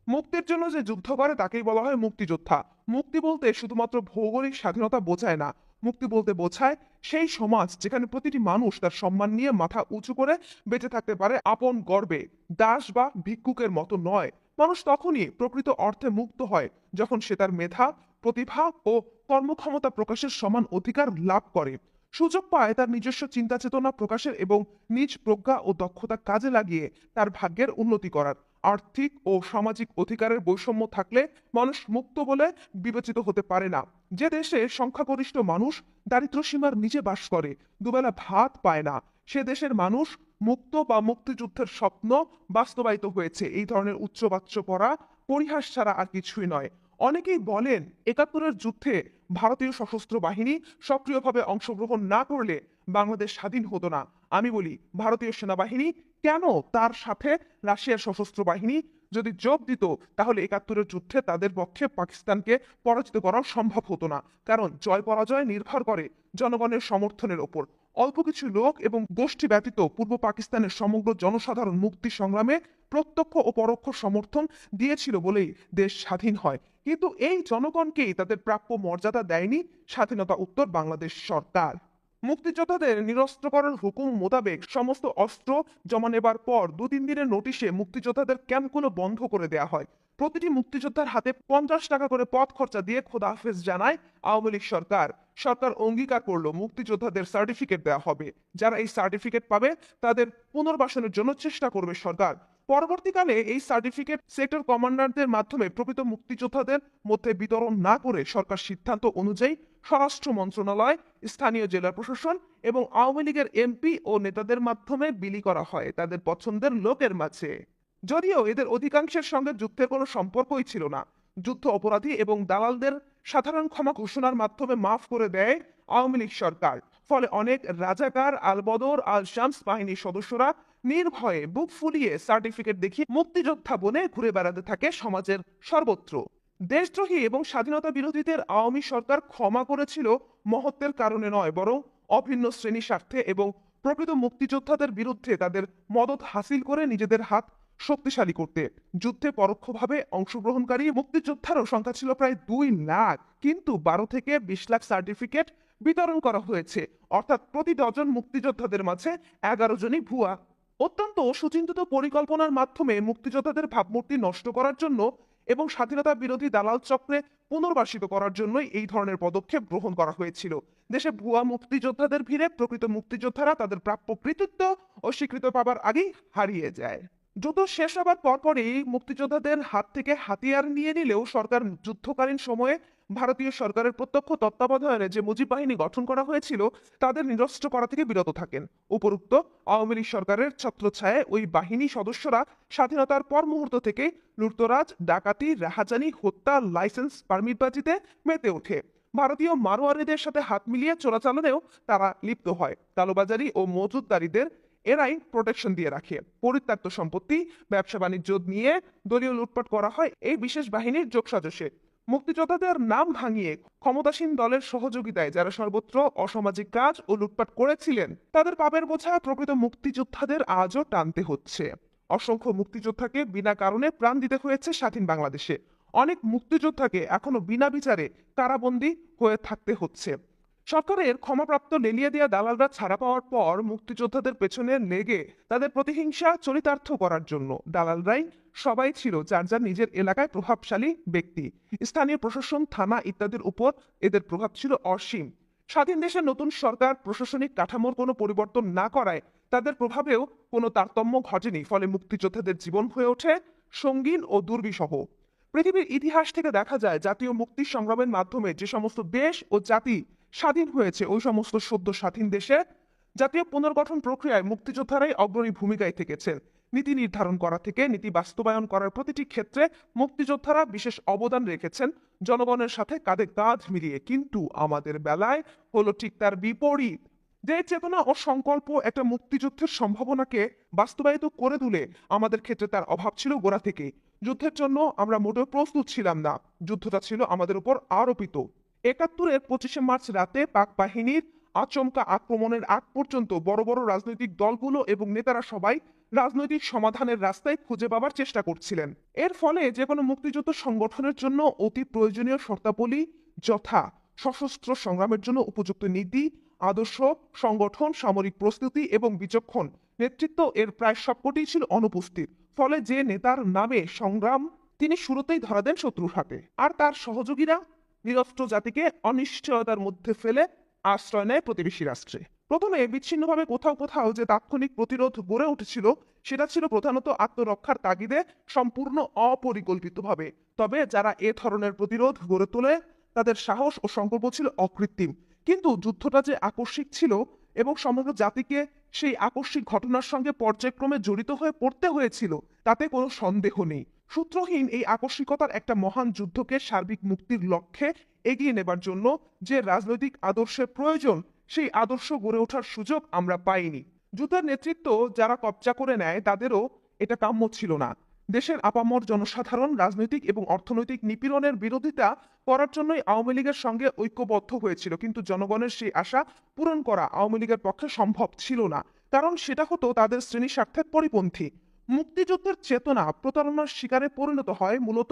মুক্তির জন্য যে যুদ্ধ করে তাকেই বলা হয় মুক্তিযোদ্ধা। মুক্তি বলতে শুধুমাত্র ভৌগোলিক স্বাধীনতা বোঝায় না, মুক্তি বলতে বোঝায় সেই সমাজ যেখানে প্রতিটি মানুষ তার সম্মান নিয়ে মাথা উঁচু করে বেঁচে থাকতে পারে আপন গর্বে, দাস বা ভিক্ষুকের মতো নয়। মানুষ তখনই প্রকৃত অর্থে মুক্ত হয় যখন সে তার মেধা, প্রতিভা ও কর্মক্ষমতা প্রকাশের সমান অধিকার লাভ করে, সুযোগ পায় তার নিজস্ব চিন্তা চেতনা প্রকাশের এবং নিজ প্রজ্ঞা ও দক্ষতা কাজে লাগিয়ে তার ভাগ্যের উন্নতি করার। আর্থিক ও সামাজিক অধিকারের বৈষম্য থাকলে মানুষ মুক্ত বলে বিবেচিত হতে পারে না। যে দেশে সংখ্যাগরিষ্ঠ মানুষ দারিদ্র্য সীমার নিচে বাস করে, দুবেলা ভাত পায় না, সে দেশের মানুষ মুক্ত বা মুক্তিযুদ্ধের স্বপ্ন বাস্তবায়িত হয়েছে। এই ধরনের উচ্চবাচ্য পড়া পরিহাস ছাড়া আর কিছুই নয়। অনেকেই বলেন ৭১-এর যুদ্ধে ভারতীয় সশস্ত্র বাহিনী সক্রিয়ভাবে অংশগ্রহণ না করলে বাংলাদেশ স্বাধীন হতো না। আমি বলি, ভারতীয় সেনাবাহিনী কেন তার সাথে রাশিয়ার সশস্ত্র বাহিনী যদি যোগ দিত, তাহলে ৭১-এর যুদ্ধে তাদের পক্ষে পাকিস্তানকে পরাজিত করা সম্ভব হতো না। কারণ জয় পরাজয় নির্ভর করে জনগণের সমর্থনের ওপর। অল্প কিছু লোক এবং গোষ্ঠী ব্যতীত পূর্ব পাকিস্তানের সমগ্র জনসাধারণ মুক্তি সংগ্রামে প্রত্যক্ষ ও পরোক্ষ সমর্থন দিয়েছিল বলেই দেশ স্বাধীন হয়। কিন্তু এই জনগণকেই তাদের প্রাপ্য মর্যাদা দেয়নি স্বাধীনতা উত্তর বাংলাদেশ সরকার। মুক্তিযোদ্ধাদের নিরস্ত্র করার হুকুম মোতাবেক সমস্ত অস্ত্র জমা নেবার পর ২-৩ দিনের নোটিশে মুক্তিযোদ্ধাদের ক্যাম্পগুলো বন্ধ করে দেয়া হয়। প্রতিটি মুক্তিযোদ্ধার হাতে ৫০ টাকা করে পথ খরচা দিয়ে খোদা হাফেজ জানায় আওয়ামী লীগ সরকার। সরকার অঙ্গীকার করলো মুক্তিযোদ্ধাদের সার্টিফিকেট দেওয়া হবে। যারা এই সার্টিফিকেট পাবে তাদের পুনর্বাসনের জন্য চেষ্টা করবে সরকার। পরবর্তীকালে এই সার্টিফিকেট সেক্টর কমান্ডারদের মাধ্যমে প্রকৃত মুক্তিযোদ্ধাদের মধ্যে বিতরণ না করে সরকার সিদ্ধান্ত অনুযায়ী স্বরাষ্ট্র মন্ত্রণালয়, স্থানীয় জেলা প্রশাসন এবং আওয়ামী লীগের এমপি ও নেতাদের মাধ্যমে বিলি করা হয় তাদের পছন্দের লোকের মাঝে। যদিও এদের অধিকাংশের সঙ্গে যুদ্ধের কোনো সম্পর্কই ছিল না। যুদ্ধ অপরাধী এবং দালালদের সাধারণ ক্ষমা ঘোষণার মাধ্যমে মাফ করে দেয় আওয়ামী লীগ সরকার। ফলে অনেক রাজাকার, আলবদর, আল শামস বাহিনীর সদস্যরা নির্ভয়ে বুক ফুলিয়ে সার্টিফিকেট দেখিয়ে মুক্তিযোদ্ধা বনে ঘুরে বেড়াতে থাকে সমাজের সর্বত্র। দেশদ্রোহী এবং স্বাধীনতা বিরোধীদের আওয়ামী সরকার ক্ষমা করেছিল মহত্বের কারণে নয়, বরং অভিন্ন শ্রেণী স্বার্থে এবং প্রকৃত মুক্তিযোদ্ধাদের বিরুদ্ধে তাদের মদত হাসিল করে নিজেদের হাত শক্তিশালী করতে। যুদ্ধে পরোক্ষভাবে অংশগ্রহণকারী মুক্তিযোদ্ধারও সংখ্যা ছিল প্রায় ২ লাখ, কিন্তু ১২ থেকে ২০ লাখ সার্টিফিকেট বিতরণ করা হয়েছে। অর্থাৎ প্রতি ডজন মুক্তিযোদ্ধাদের মাঝে ১১ জনই ভুয়া। অত্যন্ত সুচিন্তিত পরিকল্পনার মাধ্যমে মুক্তিযোদ্ধাদের ভাবমূর্তি নষ্ট করার জন্য এবং স্বাধীনতা বিরোধী দালাল চক্রে পুনর্বাসিত করার জন্যই এই ধরনের পদক্ষেপ গ্রহণ করা হয়েছিল। দেশে ভুয়া মুক্তিযোদ্ধাদের ভিড়ে প্রকৃত মুক্তিযোদ্ধারা তাদের প্রাপ্য কৃতিত্ব ও স্বীকৃতি পাবার আগেই হারিয়ে যায়। যুদ্ধ শেষ হবার পরপরই মুক্তিযোদ্ধাদের হাত থেকে হাতিয়ার নিয়ে নিলেও সরকার যুদ্ধকালীন সময়ে ভারতীয় সরকারের প্রত্যক্ষ তত্ত্বাবধানে যে মুজিব বাহিনী গঠন করা হয়েছিল তাদের নিরস্ত্র করা থেকে বিরত থাকেন। উপরোক্ত আওয়ামী লীগ সরকারের ছত্রছায়ায় ওই বাহিনী সদস্যরা স্বাধীনতার পর মুহূর্ত থেকে লুটতরাজ, ডাকাতি, রাহাজানি, হত্যা, লাইসেন্স পারমিটবাজিতে মেতে ওঠে। ভারতীয় মারোয়ারিদের সাথে হাত মিলিয়ে চোরাচালানেও তারা লিপ্ত হয়। কালোবাজারি ও মজুতদারিদের এরাই প্রোটেকশন দিয়ে রাখে। পরিত্যক্ত সম্পত্তি, ব্যবসা বাণিজ্য নিয়ে দলীয় লুটপাট করা হয় এই বিশেষ বাহিনীর যোগসাজশে। মুক্তিযোদ্ধাদের নাম ভাঙিয়ে ক্ষমতাসীন দলের সহযোগিতায় যারা সর্বত্র অসামাজিক কাজ ও লুটপাট করেছিলেন তাদের পাপের বোঝা প্রকৃত মুক্তিযোদ্ধাদের আজও টানতে হচ্ছে। অসংখ্য মুক্তিযোদ্ধাকে বিনা কারণে প্রাণ দিতে হয়েছে স্বাধীন বাংলাদেশে। অনেক মুক্তিযোদ্ধাকে এখনো বিনা বিচারে কারাবন্দী হয়ে থাকতে হচ্ছে। সরকারের ক্ষমাপ্রাপ্ত লেলিয়ে দেয়া দালালরা ছাড়া পাওয়ার পর মুক্তিযোদ্ধাদের পেছনে লেগে তাদের প্রতিহিংসা চরিতার্থ করার জন্য দালালরাই সবাই ছিল যার যার নিজের এলাকায় প্রভাবশালী ব্যক্তি। স্থানীয় প্রশাসন, থানা ইত্যাদির উপর এদের প্রভাব ছিল অসীম। স্বাধীন দেশের নতুন সরকার প্রশাসনিক কাঠামোর কোনো পরিবর্তন না করায় তাদের প্রভাবেও কোনো তারতম্য ঘটেনি। ফলে মুক্তিযোদ্ধাদের জীবন হয়ে ওঠে সঙ্গীন ও দুর্বিষহ। পৃথিবীর ইতিহাস থেকে দেখা যায় জাতীয় মুক্তি সংগ্রামের মাধ্যমে যে সমস্ত দেশ ও জাতি স্বাধীন হয়েছে ওই সমস্ত সদ্য স্বাধীন দেশে জাতীয় পুনর্গঠন প্রক্রিয়ায় মুক্তিযোদ্ধারাই অগ্রণী ভূমিকায় থেকেছেন। নীতি নির্ধারণ করা থেকে নীতি বাস্তবায়ন করার প্রতিটি ক্ষেত্রে মুক্তিযোদ্ধারা বিশেষ অবদান রেখেছেন জনগণের সাথে কাঁধে কাঁধ মিলিয়ে। কিন্তু আমাদের বেলায় হলো ঠিক তার বিপরীত। যে চেতনা ও সংকল্প একটা মুক্তিযুদ্ধের সম্ভাবনাকে বাস্তবায়িত করে তুলে আমাদের ক্ষেত্রে তার অভাব ছিল গোড়া থেকে। যুদ্ধের জন্য আমরা মোটেও প্রস্তুত ছিলাম না, যুদ্ধটা ছিল আমাদের উপর আরোপিত। ৭১-এর ২৫শে মার্চ রাতে পাক বাহিনীর আচমকা আক্রমণের আগ পর্যন্ত বড় বড় রাজনৈতিক দলগুলো এবং নেতারা সবাই রাজনৈতিক সমাধানের রাস্তায় খুঁজে পাবার চেষ্টা করছিলেন। এর ফলে যে কোনো মুক্তিযুদ্ধ সংগঠনের জন্য অতি প্রয়োজনীয় শর্তাবলী যথা সশস্ত্র সংগ্রামের জন্য উপযুক্ত নীতি, আদর্শ, সংগঠন, সামরিক প্রস্তুতি এবং বিচক্ষণ নেতৃত্ব এর প্রায় সবকটিই ছিল অনুপস্থিত। ফলে যে নেতার নামে সংগ্রাম তিনি শুরুতেই ধরা দেন শত্রুর হাতে, আর তার সহযোগীরা নিরস্ত্র জাতিকে অনিশ্চয়তার মধ্যে ফেলে আশ্রয় নেয় প্রতিবেশী রাষ্ট্রে। প্রথমে বিচ্ছিন্নভাবে কোথাও কোথাও যে তাৎক্ষণিক প্রতিরোধ গড়ে উঠেছিল সেটা ছিল প্রধানত আত্মরক্ষার তাগিদে সম্পূর্ণ অপরিকল্পিতভাবে। তবে যারা এ ধরনের প্রতিরোধ গড়ে তোলে তাদের সাহস ও সংকল্প ছিল অকৃত্রিম। কিন্তু যুদ্ধটা যে আকস্মিক ছিল এবং সমগ্র জাতিকে সেই আকস্মিক ঘটনার সঙ্গে পর্যায়ক্রমে জড়িত হয়ে পড়তে হয়েছিল তাতে কোনো সন্দেহ নেই। সূত্রহীন এই আকস্মিকতার একটা মহান যুদ্ধকে সার্বিক মুক্তির লক্ষ্যে এগিয়ে নেবার জন্য যে রাজনৈতিক আদর্শের প্রয়োজন সেই আদর্শ গড়ে ওঠার সুযোগ আমরা পাইনি। যুদ্ধের নেতৃত্ব যারা কবজা করে নেয় তাদেরও এটা কাম্য ছিল না। দেশের আপামর জনসাধারণ রাজনৈতিক এবং অর্থনৈতিক নিপীড়নের বিরোধিতা করার জন্যই আওয়ামী লীগের সঙ্গে ঐক্যবদ্ধ হয়েছিল, কিন্তু জনগণের সেই আশা পূরণ করা আওয়ামী লীগের পক্ষে সম্ভব ছিল না, কারণ সেটা হতো তাদের শ্রেণী স্বার্থের পরিপন্থী। মুক্তিযুদ্ধের চেতনা প্রতারণার শিকারে পরিণত হয় মূলত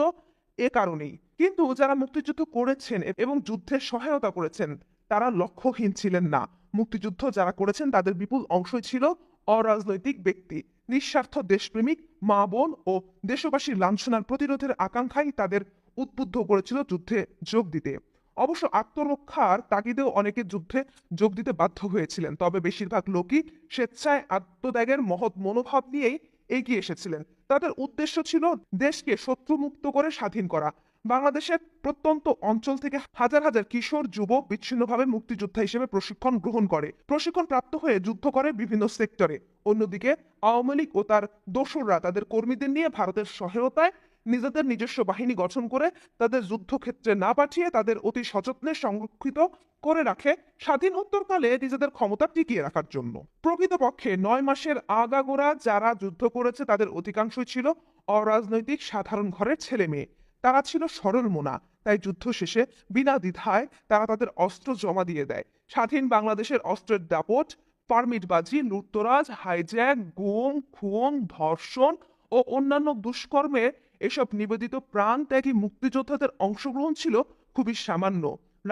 এ কারণেই। কিন্তু যারা মুক্তিযুদ্ধ করেছেন এবং যুদ্ধে সহায়তা করেছেন তারা লক্ষ্যহীন ছিলেন না। মুক্তিযুদ্ধ যারা করেছেন তাদের বিপুল অংশই ছিল অরাজনৈতিক ব্যক্তি, নিঃস্বার্থ দেশপ্রেমিক মা বোন ও দেশবাসীর লাঞ্ছনার প্রতিরোধের আকাঙ্ক্ষাই তাদের উদ্বুদ্ধ করেছিল যুদ্ধে যোগ দিতে। অবশ্য আত্মরক্ষার তাগিদেও অনেকে যুদ্ধে যোগ দিতে বাধ্য হয়েছিলেন, তবে বেশিরভাগ লোকই স্বেচ্ছায় আত্মত্যাগের মহৎ মনোভাব নিয়েই এগিয়ে এসেছিলেন। তাদের উদ্দেশ্য ছিল দেশকে শত্রুমুক্ত করে স্বাধীন করা। বাংলাদেশের প্রত্যন্ত অঞ্চল থেকে হাজার হাজার কিশোর যুবক বিচ্ছিন্নভাবে মুক্তিযোদ্ধা হিসেবে প্রশিক্ষণ গ্রহণ করে, প্রশিক্ষণ প্রাপ্ত হয়ে যুদ্ধ করে বিভিন্ন সেক্টরে। অন্যদিকে আওয়ামী লীগ ও তার দোসররা তাদের কর্মীদের নিয়ে ভারতের সহায়তায় নিজেদের নিজস্ব বাহিনী গঠন করে তাদের যুদ্ধক্ষেত্রে না পাঠিয়ে তাদের অতি সযত্নে সংরক্ষিত করে রাখে স্বাধীনোত্তরকালে নিজেদের ক্ষমতা টিকিয়ে রাখার জন্য। প্রকৃতপক্ষে 9 মাসের আগাগোড়া যারা যুদ্ধ করেছে তাদের অধিকাংশই ছিল অরাজনৈতিক সাধারণ ঘরের ছেলে মেয়ে। তারা ছিল সরল মনা, তাই যুদ্ধ শেষে বিনা দ্বিধায় তারা তাদের অস্ত্র জমা দিয়ে দেয়। স্বাধীন বাংলাদেশের অস্ত্রের দাপট, পারমিটবাজি, লুটতরাজ, হাইজ্যাক, গুম, খুন, ধর্ষণ ও অন্যান্য দুষ্কর্মে এসব নিবেদিত প্রাণ ত্যাগী মুক্তিযোদ্ধাদের অংশগ্রহণ ছিল খুবই সামান্য।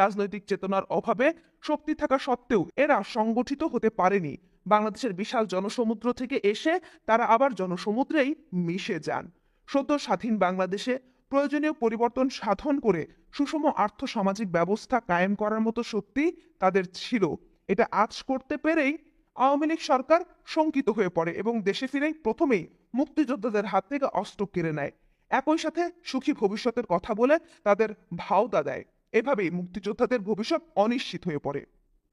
রাজনৈতিক চেতনার অভাবে শক্তি থাকা সত্ত্বেও এরা সংগঠিত হতে পারেনি। বাংলাদেশের বিশাল জনসমুদ্র থেকে এসে তারা আবার জনসমুদ্রেই মিশে যান। সদ্য স্বাধীন বাংলাদেশে প্রয়োজনীয় পরিবর্তন সাধন করে সুষম আর্থ সামাজিক ব্যবস্থা কায়েম করার মতো শক্তি তাদের ছিল। এটা আজ করতে পেরেই আওয়ামী লীগ সরকার শঙ্কিত হয়ে পড়ে এবং দেশে ফিরেই প্রথমেই মুক্তিযোদ্ধাদের হাত থেকে অস্ত্র কেড়ে নেয়। একই সাথে সুখী ভবিষ্যতের কথা বলে তাদের ভাওতা দেয়। এভাবেই মুক্তিযোদ্ধাদের ভবিষ্যৎ অনিশ্চিত হয়ে পড়ে।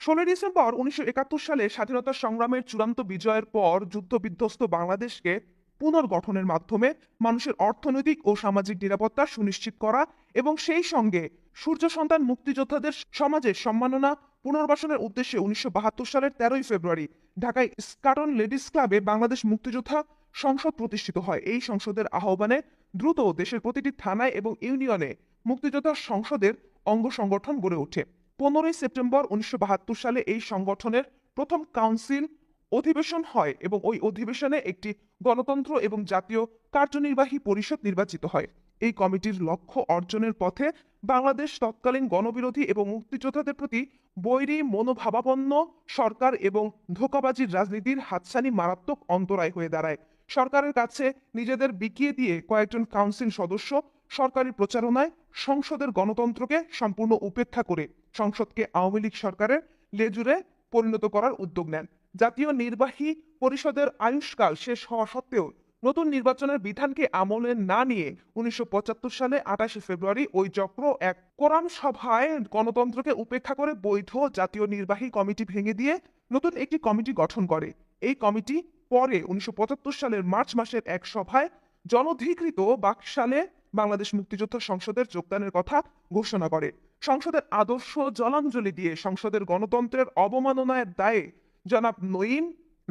16 ডিসেম্বর 1971 সালে স্বাধীনতা সংগ্রামের চূড়ান্ত বিজয়ের পর যুদ্ধবিধ্বস্ত বাংলাদেশকে পুনর্গঠনের মাধ্যমে মানুষের অর্থনৈতিক ও সামাজিক নিরাপত্তা সুনিশ্চিত করা এবং সেই সঙ্গে সূর্য সন্তান মুক্তিযোদ্ধাদের সমাজে সম্মাননা পুনর্বাসনের উদ্দেশ্যে 1972 সালের 13 ফেব্রুয়ারি ঢাকায় স্কাটন লেডিস ক্লাবে বাংলাদেশ মুক্তিযোদ্ধা সংসদ প্রতিষ্ঠিত হয়। এই সংসদের আহ্বানে দ্রুত দেশের প্রতিটি থানায় এবং ইউনিয়নে মুক্তিযোদ্ধা সংসদের অঙ্গ সংগঠন গড়ে ওঠে। 15 সেপ্টেম্বর 1972 সালে এই সংগঠনের প্রথম কাউন্সিল অধিবেশন হয় এবং ওই অধিবেশনে একটি গণতন্ত্র এবং জাতীয় কার্যনির্বাহী পরিষদ নির্বাচিত হয়। এই কমিটির লক্ষ্য অর্জনের পথে বাংলাদেশ তৎকালীন গণবিরোধী এবং মুক্তিযোদ্ধাদের প্রতি বৈরী মনোভাবাপন্ন সরকার এবং ধোঁকাবাজির রাজনীতির হাতছানি মারাত্মক অন্তরায় হয়ে দাঁড়ায়। সরকারের কাছে নিজেদের বিকিয়ে দিয়ে কয়েকজন কাউন্সিল সদস্য সরকারি প্রচারণায় সংসদের গণতন্ত্রকে সম্পূর্ণ উপেক্ষা করে সংসদকে আওয়ামী লীগ সরকারের লেজুরে পরিণত করার উদ্যোগ নেন। জাতীয় নির্বাহী পরিষদের আয়ুষ্কাল শেষ হওয়া সত্ত্বেও নতুন নির্বাচনের বিধানকে আমলে না নিয়ে 1975 সালে 28 ফেব্রুয়ারি ওই চক্র এক কোরাম সভায় গণতন্ত্রকে উপেক্ষা করে বৈধ জাতীয় নির্বাহী কমিটি ভেঙে দিয়ে নতুন একটি কমিটি গঠন করে। এই কমিটি পরে 1975 সালের মার্চ মাসের এক সভায় জনধিকৃত বাকশালে বাংলাদেশ মুক্তিযোদ্ধা সংসদের যোগদানের কথা ঘোষণা করে। সংসদের আদর্শ জলাঞ্জলি দিয়ে সংসদের গণতন্ত্রের অবমাননার দায়ে জনাব নঈম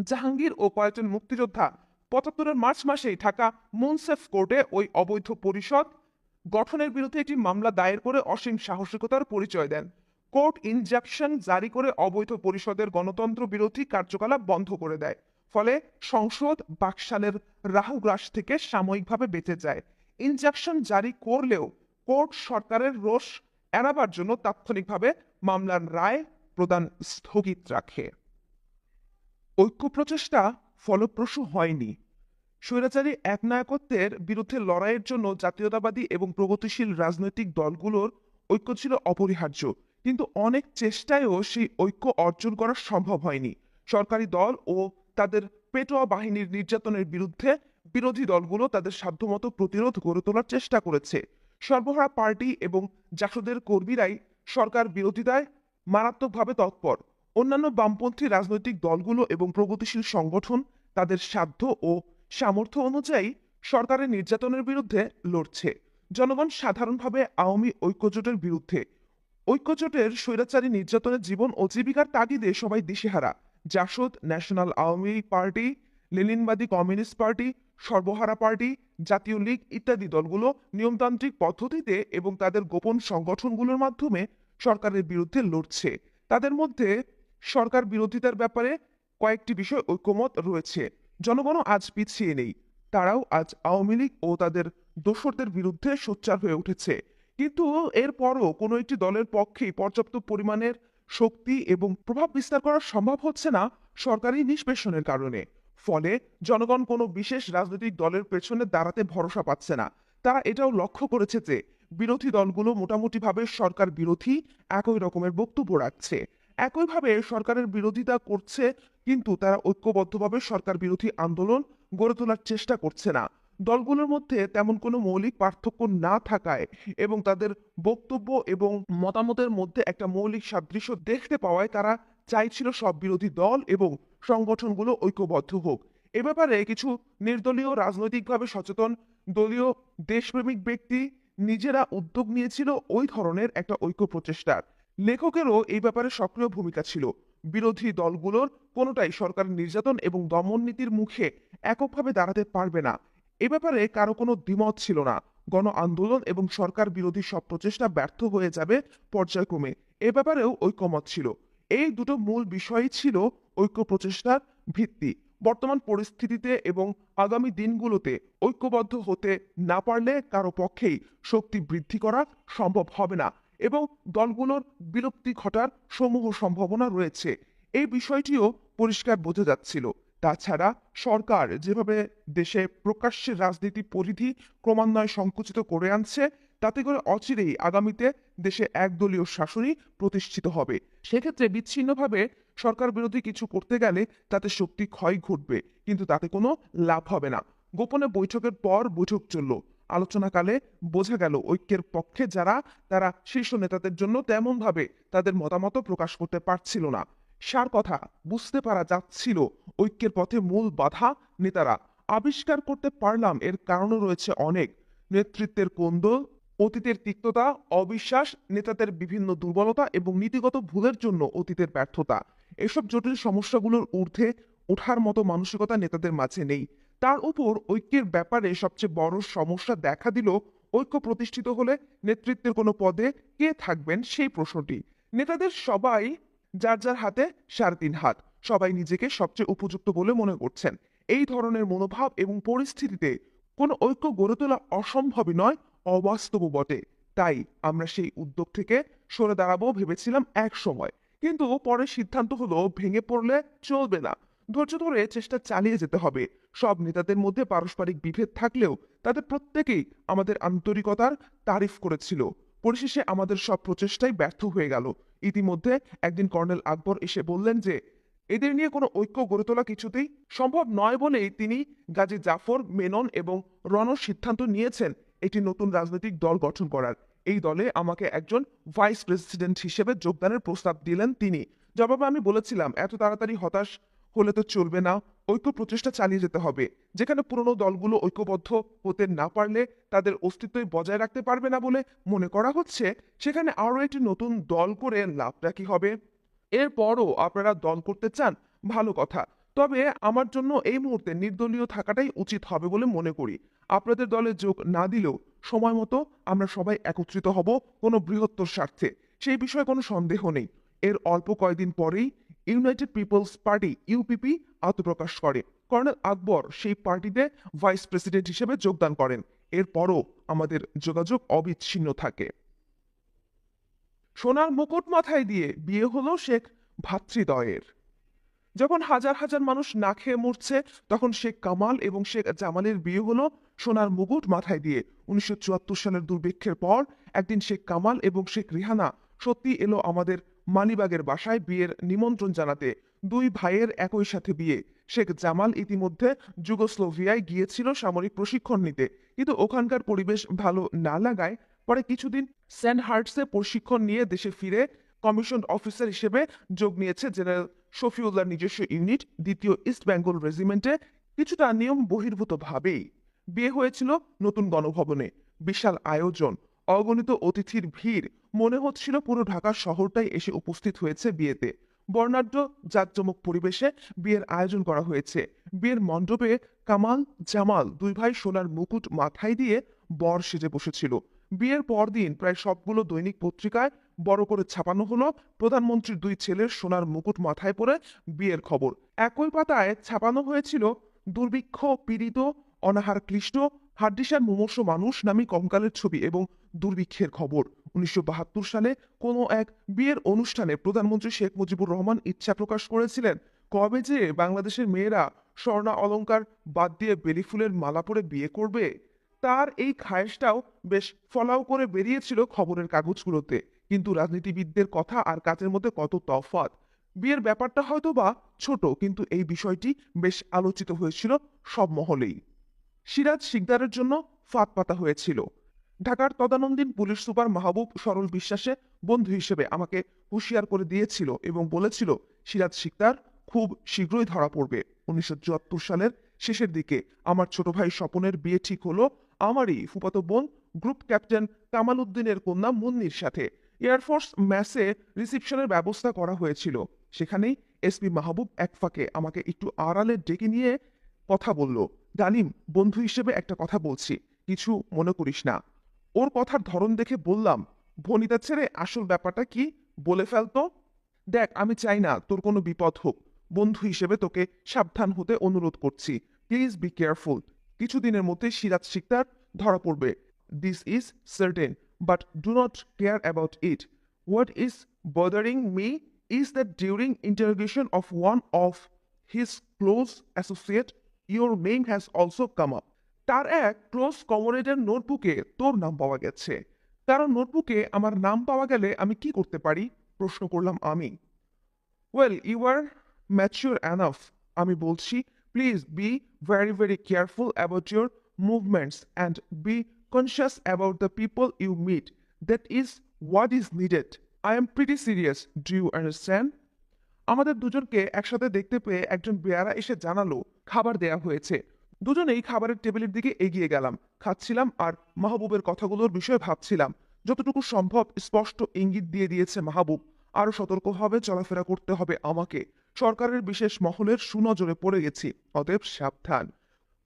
জাহাঙ্গীর ও কয়েকজন মুক্তিযোদ্ধা 75 মার্চ মাসেই ঢাকা মুনসেফ কোর্টে ওই অবৈধ পরিষদ গঠনের বিরুদ্ধে একটি মামলা দায়ের করে অসীম সাহসিকতার পরিচয় দেন। কোর্ট ইনজাকশন জারি করে অবৈধ পরিষদের গণতন্ত্র বিরোধী কার্যকলাপ বন্ধ করে দেয়। ফলে সংসদ বাকশালের রাহুগ্রাস থেকে সাময়িকভাবে বেঁচে যায়। ইনজাকশন জারি করলেও কোর্ট সরকারের রোষ এড়াবার জন্য তাৎক্ষণিকভাবে মামলার রায় প্রদান স্থগিত রাখে। ঐক্য প্রচেষ্টা ফলপ্রসূ হয়নি। স্বৈরাচারী একনায়কত্বের বিরুদ্ধে লড়াইয়ের জন্য জাতীয়তাবাদী এবং প্রগতিশীল রাজনৈতিক দলগুলোর ঐক্য ছিল অপরিহার্য, কিন্তু অনেক চেষ্টায়ও সেই ঐক্য অর্জন করা সম্ভব হয়নি। সরকারি দল ও তাদের পেটোয়া বাহিনীর নির্যাতনের বিরুদ্ধে বিরোধী দলগুলো তাদের সাধ্যমতো প্রতিরোধ গড়ে তোলার চেষ্টা করেছে। সর্বহারা পার্টি এবং জাসদের কর্মীরাই সরকার বিরোধিতায় মারাত্মকভাবে তৎপর। অন্যান্য বামপন্থী রাজনৈতিক দলগুলো এবং প্রগতিশীল সংগঠন তাদের সাধ্য ও সামর্থ্য অনুযায়ী সরকারের নির্যাতনের বিরুদ্ধে লড়ছে। জনগণ সাধারণভাবে আওয়ামী ঐক্যজোটের বিরুদ্ধে। ঐক্যজোটের স্বৈরাচারী নির্যাতনের জীবন ও জীবিকার তাগিদে সবাই দিশেহারা। জাসদ, ন্যাশনাল আওয়ামী পার্টি, লেনিনবাদী Communist Party, Sarbahara Party, Jatiya League ইত্যাদি দলগুলো নিয়মতান্ত্রিক পদ্ধতিতে এবং তাদের গোপন সংগঠনগুলোর মাধ্যমে সরকারের বিরুদ্ধে লড়ছে। তাদের মধ্যে সরকার বিরোধিতার ব্যাপারে কয়েকটি বিষয় ঐকমত রয়েছে। জনগণও আজ পিছিয়ে নেই, তারাও আজ আওয়ামী লীগ ও তাদের দোসরদের বিরুদ্ধে সোচ্চার হয়ে উঠেছে। কিন্তু এরপরও কোনো একটি দলের পক্ষেই পর্যাপ্ত পরিমাণের শক্তি এবং প্রভাব বিস্তার করা সম্ভব হচ্ছে না সরকারি নিষ্পেষণের কারণে। ফলে জনগণ কোনো বিশেষ রাজনৈতিক দলের পেছনে দাঁড়াতে ভরসা পাচ্ছে না। তারা এটাও লক্ষ্য করেছে যে বিরোধী দলগুলো মোটামুটিভাবে সরকার বিরোধী একই রকমের বক্তব্য রাখছে, একইভাবে সরকারের বিরোধিতা করছে, কিন্তু তারা ঐক্যবদ্ধভাবে সরকার বিরোধী আন্দোলন গড়ে তোলার চেষ্টা করছে না। দলগুলোর মধ্যে তেমন কোনো মৌলিক পার্থক্য না থাকায় এবং তাদের বক্তব্য এবং মতামতের মধ্যে একটা মৌলিক সাদৃশ্য দেখতে পাওয়ায় তারা চাইছিল সব বিরোধী দল এবং সংগঠনগুলো ঐক্যবদ্ধ হোক। এ ব্যাপারে কিছু নির্দলীয় রাজনৈতিকভাবে সচেতন দলীয় দেশপ্রেমিক ব্যক্তি নিজেরা উদ্যোগ নিয়েছিল ওই ধরনের একটা ঐক্য প্রচেষ্টার। লেখকেরও এই ব্যাপারে সক্রিয় ভূমিকা ছিল। বিরোধী দলগুলোর কোনোটাই সরকারের নির্যাতন এবং দমন নীতির মুখে এককভাবে দাঁড়াতে পারবে না, এ ব্যাপারে কারো কোনো দ্বিমত ছিল না। গণ আন্দোলন এবং সরকার বিরোধী সব প্রচেষ্টা ব্যর্থ হয়ে যাবে পর্যায়ক্রমে, এ ব্যাপারেও ঐকমত ছিল। এই দুটো মূল বিষয়ই ছিল ঐক্য প্রচেষ্টার ভিত্তি। বর্তমান পরিস্থিতিতে এবং আগামী দিনগুলোতে ঐক্যবদ্ধ হতে না পারলে কারো পক্ষেই শক্তি বৃদ্ধি করা সম্ভব হবে না এবং দলগুলোর বিলুপ্তি ঘটার সমূহ সম্ভাবনা রয়েছে। এই বিষয়টিও পরিষ্কার বোঝা যাচ্ছিল। তাছাড়া সরকার যেভাবে দেশে প্রকাশ্যে রাজনীতি পরিধি ক্রমান্বয়ে সংকুচিত করে আনছে, তাতে করে অচিরেই আগামীতে দেশে একদলীয় শাসনই প্রতিষ্ঠিত হবে। সেক্ষেত্রে বিচ্ছিন্নভাবে সরকার বিরোধী কিছু করতে গেলে তাতে শক্তি ক্ষয় ঘটবে, কিন্তু তাতে কোনো লাভ হবে না। গোপনে বৈঠকের পর বৈঠক চলল। আলোচনাকালে বোঝা গেল ঐক্যের পক্ষে যারা, তারা শীর্ষ নেতাদের জন্য তেমনভাবে তাদের মতামত প্রকাশ করতে পারছিল না। সার কথা বুঝতে পারা যাচ্ছিল ঐক্যের পথে মূল বাধা নেতারা। আবিষ্কার করতে পারলাম এর কারণও রয়েছে অনেক। নেতৃত্বের কোন্দল, অতীতের তিক্ততা, অবিশ্বাস, নেতাদের বিভিন্ন দুর্বলতা এবং নীতিগত ভুলের জন্য অতীতের ব্যর্থতা, এসব জটিল সমস্যাগুলোর ঊর্ধ্বে ওঠার মতো মানসিকতা নেতাদের মাঝে নেই। তার উপর ঐক্যের ব্যাপারে সবচেয়ে বড় সমস্যা দেখা দিল ঐক্য প্রতিষ্ঠিত হলে নেতৃত্বের কোনো পদে কে থাকবেন সেই প্রশ্নটি। নেতাদের সবাই যার যার হাতে ৩.৫ হাত, সবাই নিজেকে সবচেয়ে উপযুক্ত বলে মনে করছেন। এই ধরনের মনোভাব এবং পরিস্থিতিতে কোনো ঐক্য গড়ে তোলা অসম্ভবই নয়, অবাস্তবও বটে। তাই আমরা সেই উদ্যোগ থেকে সরে দাঁড়াবো ভেবেছিলাম এক সময়, কিন্তু পরে সিদ্ধান্ত হলো ভেঙে পড়লে চলবে না, ধৈর্য ধরে চেষ্টা চালিয়ে যেতে হবে। সব নেতাদের মধ্যে পারস্পরিক বিভেদ থাকলেও তাদের প্রত্যেকেই আমাদের আন্তরিকতার তারিফ করেছিল। পরিশেষে আমাদের সব প্রচেষ্টাই ব্যর্থ হয়ে গেল। ইতিমধ্যে একদিন কর্নেল আকবর এসে বললেন যে এদের নিয়ে কোনো ঐক্য গড়ে তোলা কিছুতেই সম্ভব নয় বলেই তিনি গাজী জাফর মেনন এবং রণর সিদ্ধান্ত নিয়েছেন একটি নতুন রাজনৈতিক দল গঠন করার। এই দলে আমাকে একজন ভাইস প্রেসিডেন্ট হিসেবে যোগদানের প্রস্তাব দিলেন তিনি। জবাবে আমি বলেছিলাম, এত তাড়াতাড়ি হতাশ হলে তো চলবে না, ঐক্য প্রচেষ্টা চালিয়ে যেতে হবে। যেখানে পুরনো দলগুলো ঐক্যবদ্ধ হতে না পারলে তাদের অস্তিত্বই বজায় রাখতে পারবে না বলে মনে করা হচ্ছে, সেখানে আরও একটি নতুন দল করে লাভটা কি হবে? এরপরও আপনারা দল করতে চান, ভালো কথা। তবে আমার জন্য এই মুহূর্তে নির্দলীয় থাকাটাই উচিত হবে বলে মনে করি। আপনাদের দলে যোগ না দিলেও সময় মতো আমরা সবাই একত্রিত হব কোনো বৃহত্তর স্বার্থে। সেই বিষয়ে কোনো সন্দেহ নেই। এর অল্প কয়েকদিন পরেই ইউনাইটেড পিপলস পার্টি ইউপিপি আত্মপ্রকাশ করে। কর্নেল আকবর সেই পার্টিতে ভাইস প্রেসিডেন্ট হিসেবে যোগদান করেন। এরপরও আমাদের যোগাযোগ অবিচ্ছিন্ন থাকে। সোনার মুকুট মাথায় দিয়ে বিয়ে হলো শেখ ভ্রাতৃদ্বয়ের। যখন হাজার হাজার মানুষ না খেয়ে মরছে, তখন শেখ কামাল এবং শেখ জামালের বিয়ে হলো সোনার মুকুট মাথায় দিয়ে। 1974 সালের দুর্ভিক্ষের পর একদিন শেখ কামাল এবং শেখ রিহানা সত্যি এলো আমাদের মালিবাগের বাসায় বিয়ের নিমন্ত্রণ জানাতে। দুই ভাইয়ের একই সাথে বিয়ে। শেখ জামাল ইতিমধ্যে যুগোস্লোভিয়ায় গিয়েছিল সামরিক প্রশিক্ষণ নিতে, কিন্তু ওখানকার পরিবেশ ভালো না লাগায় পরে কিছুদিন সেন্ট হার্টসে প্রশিক্ষণ নিয়ে দেশে ফিরে কমিশন অফিসার হিসেবে যোগ নিয়েছে জেনারেল শফিউল্লাহর নিজস্ব ইউনিট দ্বিতীয় ইস্ট বেঙ্গল রেজিমেন্টে। কিছুটা নিয়ম বহির্ভূত ভাবেই বিয়ে হয়েছিল নতুন গণভবনে। বিশাল আয়োজন, অগণিত অতিথির ভিড়, মনে হচ্ছিল পুরো ঢাকা শহরটাই এসে উপস্থিত হয়েছে বিয়েতে। বর্ণাঢ্য জাঁকজমক পরিবেশে বিয়ের আয়োজন করা হয়েছে। বিয়ের মণ্ডপে কামাল জামাল দুই ভাই সোনার মুকুট মাথায় দিয়ে বর সেজে বসেছিল। বিয়ের পরদিন প্রায় সবগুলো দৈনিক পত্রিকায় বড় করে ছাপানো হলো প্রধানমন্ত্রীর দুই ছেলের সোনার মুকুট মাথায় পরে বিয়ের খবর। একই পাতায় ছাপানো হয়েছিল দুর্ভিক্ষ পীড়িত, অনাহার ক্লিষ্ট, হাড্ডিসার মুমূর্ষু মানুষ নামে কঙ্কালের ছবি এবং দুর্ভিক্ষের খবর। 1972 সালে কোনো এক বিয়ের অনুষ্ঠানে প্রধানমন্ত্রী শেখ মুজিবুর রহমান ইচ্ছা প্রকাশ করেছিলেন, কবে যে বাংলাদেশের মেয়েরা স্বর্ণ অলংকার বাদ দিয়ে বেলি ফুলের মালা পরে বিয়ে করবে। তার এই খায়েশটাও বেশ ফলাও করে বেরিয়েছিল খবরের কাগজগুলোতে। কিন্তু রাজনীতিবিদদের কথা আর কাজের মধ্যে কত তফাৎ। বিয়ের ব্যাপারটা হয়তো বা ছোট, কিন্তু এই বিষয়টি বেশ আলোচিত হয়েছিল সব মহলেই। সিরাজ শিকদারের জন্য ফাঁদ পাতা হয়েছিল। ঢাকার তদানীন্তন পুলিশ সুপার মাহবুব সরল বিশ্বাসে বন্ধু হিসেবে আমাকে হুঁশিয়ার করে দিয়েছিল এবং বলেছিল সিরাজ শিকদার খুব শীঘ্রই ধরা পড়বে। 1974 সালের শেষের দিকে আমার ছোট ভাই স্বপনের বিয়ে ঠিক হলো আমারই ফুফাতো বোন গ্রুপ ক্যাপ্টেন কামাল উদ্দিনের কন্যা মুন্নির সাথে। এয়ারফোর্স ম্যাসে রিসিপশনের ব্যবস্থা করা হয়েছিল। সেখানেই এসপি মাহবুব এক ফাঁকে আমাকে একটু আড়ালে ডেকে নিয়ে কথা বলল। ডালিম, বন্ধু হিসেবে একটা কথা বলছি, কিছু মনে করিস না। ওর কথার ধরন দেখে বললাম, ভনিতা ছেড়ে আসল ব্যাপারটা কি বলে ফেলতো। দেখ, আমি চাই না তোর কোনো বিপদ হোক। বন্ধু হিসেবে তোকে সাবধান হতে অনুরোধ করছি। Please be careful. কিছুদিনের মধ্যে সিরাজ শিকদার ধরা পড়বে। This is certain, but do not care about it. What is bothering me is that during interrogation of one of his close associate, your name has also come up. তার এক close কমরেডের নোটবুকে তোর নাম পাওয়া গেছে। কারণ নোটবুকে আমার নাম পাওয়া গেলে আমি কি করতে পারি, প্রশ্ন করলাম আমি। Well, you are mature enough. আমি বলছি, please be very very careful about your movements and be conscious about the people you meet. That is what is needed. I am pretty serious. Do you understand? আমাদের দুজনকে একসাথে দেখতে পেয়ে একজন বেয়ারা এসে জানালো খাবার দেয়া হয়েছে। দুজনেই খাবারের টেবিলের দিকে এগিয়ে গেলাম। খাচ্ছিলাম আর মাহবুবের কথাগুলোর বিষয়ে ভাবছিলাম। যতটুকু সম্ভব স্পষ্ট ইঙ্গিত দিয়ে দিয়েছে মাহবুব, আরো সতর্কভাবে চলাফেরা করতে হবে আমাকে। সরকারের বিশেষ মহলের সুনজরে পড়ে গেছি, অতএব সাবধান।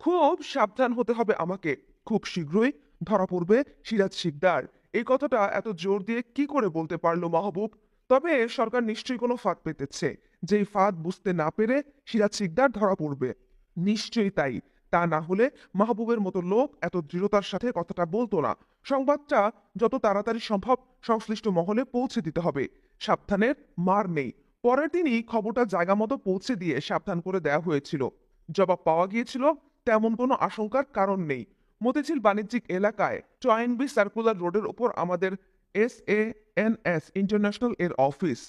খুব সাবধান হতে হবে আমাকে। খুব শীঘ্রই ধরা পড়বে সিরাজ শিকদার। এই কথাটা এত জোর দিয়ে কি করে বলতে পারলো মাহবুব? তবে সরকার নিশ্চয়ই কোনো ফাঁদ পেতেছে, যেই ফাঁদ বুঝতে না পেরে সিরাজ শিকদার ধরা পড়বে। নিশ্চয়ই তাই। তা না হলে মাহবুবের মতো লোক এত দৃঢ়তার সাথে কথাটা বলতো না। সংবাদটা যত তাড়াতাড়ি সম্ভব সংশ্লিষ্ট মহলে পৌঁছে দিতে হবে। সাবধানের মার নেই। পরের দিনই খবরটা জায়গা মতো পৌঁছে দিয়ে সাবধান করে দেয়া হয়েছিল। জবাব পাওয়া গিয়েছিল তেমন কোনো আশঙ্কার কারণ নেই। মতিঝিল বাণিজ্যিক এলাকায় টয়েনবি সার্কুলার রোডের উপর আমাদের SANS ইন্টারন্যাশনাল এর অফিস।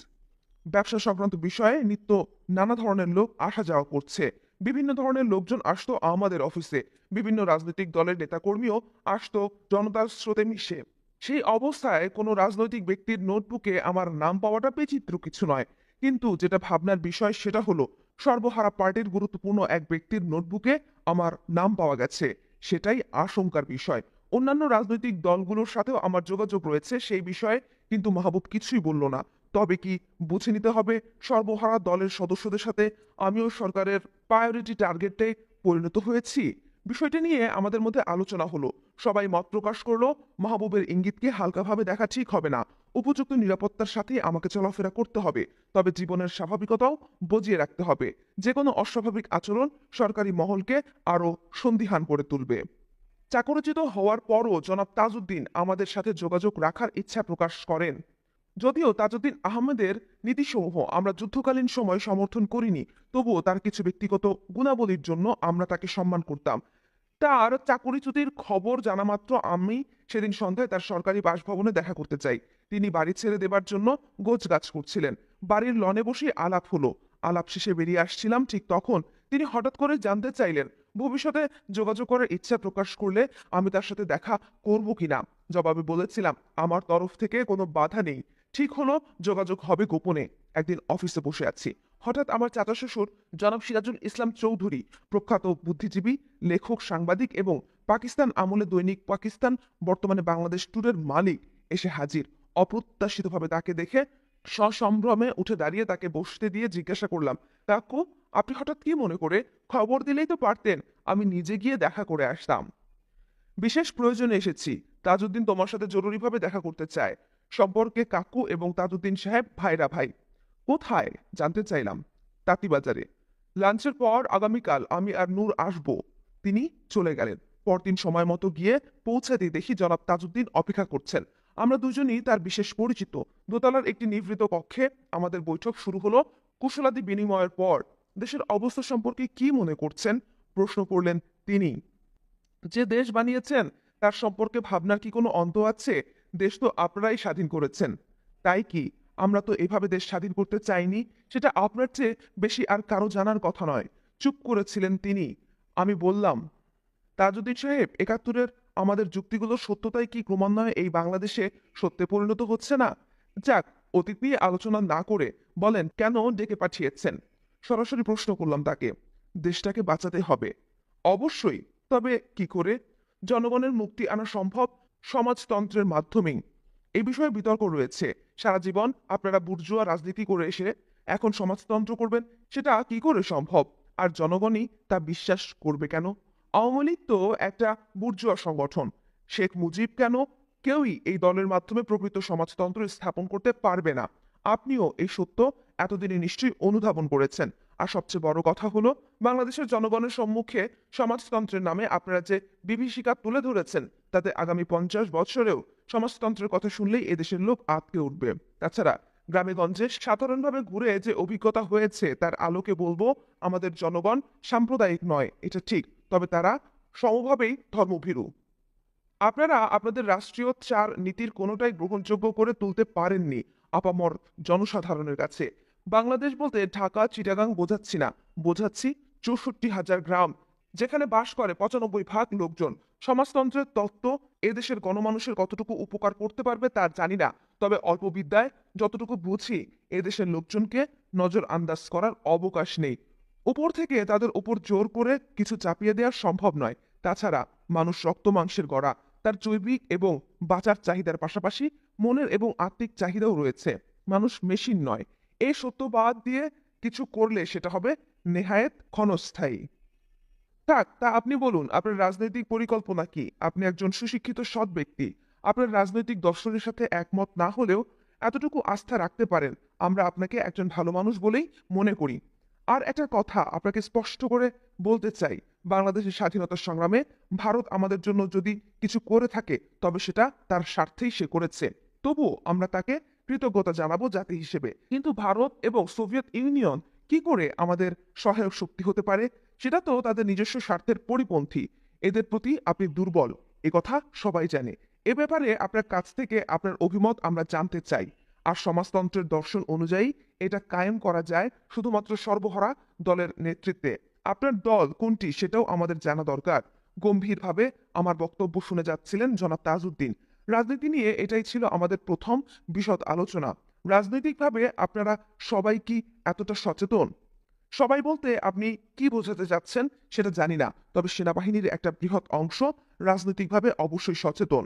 ব্যবসা সংক্রান্ত বিষয়ে নিত্য নানা ধরনের লোক আসা যাওয়া করছে। বিভিন্ন ধরনের লোকজন আসতো আমাদের অফিসে। বিভিন্ন রাজনৈতিক দলের নেতাকর্মীও আসতো জনতার স্রোতে মিশে। সেই অবস্থায় কোনো রাজনৈতিক ব্যক্তির নোটবুকে আমার নাম পাওয়াটা বিচিত্র কিছু নয়, কিন্তু যেটা ভাবনার বিষয় সেটা হলো সর্বহারা পার্টির গুরুত্বপূর্ণ এক ব্যক্তির নোটবুকে আমার নাম পাওয়া গেছে। সেটাই আশঙ্কার বিষয়। অন্যান্য রাজনৈতিক দলগুলোর সাথেও আমার যোগাযোগ রয়েছে সেই বিষয়ে, কিন্তু মাহবুব কিছুই বলল না। তবে কি বুঝে নিতে হবে সর্বহারা দলের সদস্যদের সাথে আমিও সরকারের প্রায়োরিটি টার্গেটে পরিণত হয়েছি? বিষয়টি নিয়ে আমাদের মধ্যে আলোচনা হলো। সবাই মত প্রকাশ করলো মাহবুবের ইঙ্গিতকে হালকাভাবে দেখা ঠিক হবে না। উপযুক্ত নিরাপত্তার সাথে আমাকে চলাফেরা করতে হবে, তবে জীবনের স্বাভাবিকতাও বজিয়ে রাখতে হবে। যে কোনো অস্বাভাবিক আচরণ সরকারি মহলকে আরও সন্দিহান করে তুলবে। চাকরিচ্যুত হওয়ার পরও জনাব তাজউদ্দিন আমাদের সাথে যোগাযোগ রাখার ইচ্ছা প্রকাশ করেন। যদিও তাজউদ্দিন আহমেদের নীতিসমূহ আমরা যুদ্ধকালীন সময় সমর্থন করিনি, তবুও তার কিছু ব্যক্তিগত গুণাবলীর জন্য আমরা তাকে সম্মান করতাম। তার চাকরিচ্যুতির খবর জানামাত্র আমি সেদিন সন্ধ্যায় তার সরকারি বাসভবনে দেখা করতে চাই। তিনি বাড়ি ছেড়ে দেবার জন্য গোছগাছ করছিলেন। বাড়ির লনে বসে আলাপ হলো। আলাপ শেষে বেরিয়ে আসছিলাম, ঠিক তখন তিনি হঠাৎ করে জানতে চাইলেন ভবিষ্যতে যোগাযোগ করার ইচ্ছা প্রকাশ করলে আমি তার সাথে দেখা করব কিনা। জবাবে বলেছিলাম আমার তরফ থেকে কোনো বাধা নেই। ঠিক হলো যোগাযোগ হবে গোপনে। একদিন অফিসে বসে আছি, হঠাৎ আমার চাচা শ্বশুর জনাব সিরাজুল ইসলাম চৌধুরী, প্রখ্যাত বুদ্ধিজীবী, লেখক, সাংবাদিক এবং পাকিস্তান আমলে দৈনিক পাকিস্তান, বর্তমানে বাংলাদেশ ট্যুরের মালিক, এসে হাজির। অপ্রত্যাশিতভাবে তাকে দেখে সসম্ভ্রমে উঠে দাঁড়িয়ে তাকে বসতে দিয়ে জিজ্ঞাসা করলাম, কাকু, আপনি হঠাৎ কি মনে করে? খবর দিলেই তো পারতেন, আমি নিজে গিয়ে দেখা করে আসতাম। বিশেষ প্রয়োজনে এসেছি। তাজউদ্দিন তোমার সাথে জরুরিভাবে দেখা করতে চায়। সম্পর্কে কাকু এবং তাজউদ্দিন সাহেব ভাইরা ভাই। কোথায় জানতে চাইলাম। তাঁতীবাজারে। লাঞ্চের পর আগামীকাল আমি আর নূর আসবো। তিনি চলে গেলেন। পরদিন সময় মতো গিয়ে পৌঁছাতে দেখি জনাব তাজউদ্দিন অপেক্ষা করছেন। আমরা দুজনই তার বিশেষ পরিচিত। দোতলার একটি নিভৃত কক্ষে আমাদের বৈঠক শুরু হলো। কুশলাদি বিনিময়ের পর দেশের অবস্থা সম্পর্কে কি মনে করছেন প্রশ্ন করলেন তিনি। যে দেশ বানিয়েছেন তার সম্পর্কে ভাবনার কি কোনো অন্ত আছে? দেশ তো আপনারাই স্বাধীন করেছেন। তাই কি? আমরা তো এভাবে দেশ স্বাধীন করতে চাইনি। সেটা আপনার চেয়ে বেশি আর কারো জানার কথা নয়। চুপ করেছিলেন তিনি। আমি বললাম, তাজউদ্দিন সাহেব, একাত্তরের আমাদের যুক্তিগুলোর সত্যতাই কি ক্রমান্বয়ে এই বাংলাদেশে সত্যে পরিণত হচ্ছে না? যাক, অতীত নিয়ে আলোচনা না করে বলেন কেন ডেকে পাঠিয়েছেন? সরাসরি প্রশ্ন করলাম তাকে। দেশটাকে বাঁচাতে হবে। অবশ্যই, তবে কি করে? জনগণের মুক্তি আনা সম্ভব সমাজতন্ত্রের মাধ্যমেই। এই বিষয়ে বিতর্ক রয়েছে। সারা জীবন আপনারা বুর্জুয়া রাজনীতি করে এসে এখন সমাজতন্ত্র করবেন, সেটা কি করে সম্ভব? আর জনগণই তা বিশ্বাস করবে কেন? আওয়ামী লীগ তো একটা বুর্জুয়া সংগঠন। শেখ মুজিব কেন? কেউই এই দলের মাধ্যমে প্রকৃত সমাজতন্ত্র স্থাপন করতে পারবে না। আপনিও এই সত্য এতদিনে নিশ্চয়ই অনুধাবন করেছেন। আর সবচেয়ে বড় কথা হলো, বাংলাদেশের জনগণের সম্মুখে সমাজতন্ত্রের নামে আপনারা যে বিভীষিকা তুলে ধরেছেন, তাতে আগামী 50 বছরেও সমাজতন্ত্রের কথা শুনলেই এদেশের লোক আঁতকে উঠবে। তাছাড়া গ্রামেগঞ্জে সাধারণভাবে ঘুরে যে অভিজ্ঞতা হয়েছে তার আলোকে বলবো, আমাদের জনগণ সাম্প্রদায়িক নয়, এটা ঠিক, তবে তারা সমভাবেই ধর্মভীরু। আপনারা আপনাদের রাষ্ট্রীয় চার নীতির কোনোটাই গ্রহণযোগ্য করে তুলতে পারেননি আপামর জনসাধারণের কাছে। বাংলাদেশ বলতে ঢাকা চিটাগাং বোঝাচ্ছি না, বোঝাচ্ছি 64,000 গ্রাম, যেখানে বাস করে 95% লোকজন। সমাজতন্ত্রের তত্ত্ব এদেশের গণমানুষের কতটুকু উপকার করতে পারবে তা জানি না, তবে অল্প বিদ্যায় যতটুকু বুঝি এদেশের লোকজনকে নজর আন্দাজ করার অবকাশ নেই। উপর থেকে তাদের উপর জোর করে কিছু চাপিয়ে দেওয়া সম্ভব নয়। তাছাড়া মানুষ রক্ত মাংসের গড়া, তার জৈবিক এবং বাঁচার চাহিদার পাশাপাশি মনের এবং আত্মিক চাহিদাও রয়েছে। মানুষ মেশিন নয়। এই সত্য বাদ দিয়ে কিছু করলে সেটা হবে নেহায়েত ক্ষণস্থায়ী। থাক, তা আপনি বলুন, আপনার রাজনৈতিক পরিকল্পনা কি? আপনি একজন সুশিক্ষিত সৎ ব্যক্তি। আপনার রাজনৈতিক দর্শনের সাথে একমত না হলেও এতটুকু আস্থা রাখতে পারেন, আমরা আপনাকে একজন ভালো মানুষ বলেই মনে করি। আর একটা কথা আপনাকে স্পষ্ট করে বলতে চাই, বাংলাদেশের স্বাধীনতা সংগ্রামে ভারত আমাদের জন্য যদি কিছু করে থাকে তবে সেটা তার স্বার্থেই সে করেছে। তবুও আমরা তাকে কৃতজ্ঞতা জানাবো জাতি হিসেবে। কিন্তু ভারত এবং সোভিয়েত ইউনিয়ন কি করে আমাদের সহায়ক শক্তি হতে পারে? সেটা তো তাদের নিজস্ব স্বার্থের পরিপন্থী। এদের প্রতি আপনি দুর্বল, কথা সবাই জানে। এ ব্যাপারে আপনার কাছ থেকে আপনার অভিমত আমরা জানতে চাই। আর সমাজতন্ত্রের দর্শন অনুযায়ী এটা কায়েম করা যায় শুধুমাত্র সর্বহারা দলের নেতৃত্বে। আপনার দল কোনটি সেটাও আমাদের জানা দরকার। গম্ভীরভাবে আমার বক্তব্য শুনে যাচ্ছিলেন জনাব তাজউদ্দিন। রাজনীতি নিয়ে এটাই ছিল আমাদের প্রথম বিশদ আলোচনা। রাজনৈতিকভাবে আপনারা সবাই কি এতটা সচেতন? সবাই বলতে আপনি কি বোঝাতে চাচ্ছেন সেটা জানি না, তবে সেনাবাহিনীর একটা বৃহৎ অংশ রাজনৈতিকভাবে অবশ্যই সচেতন।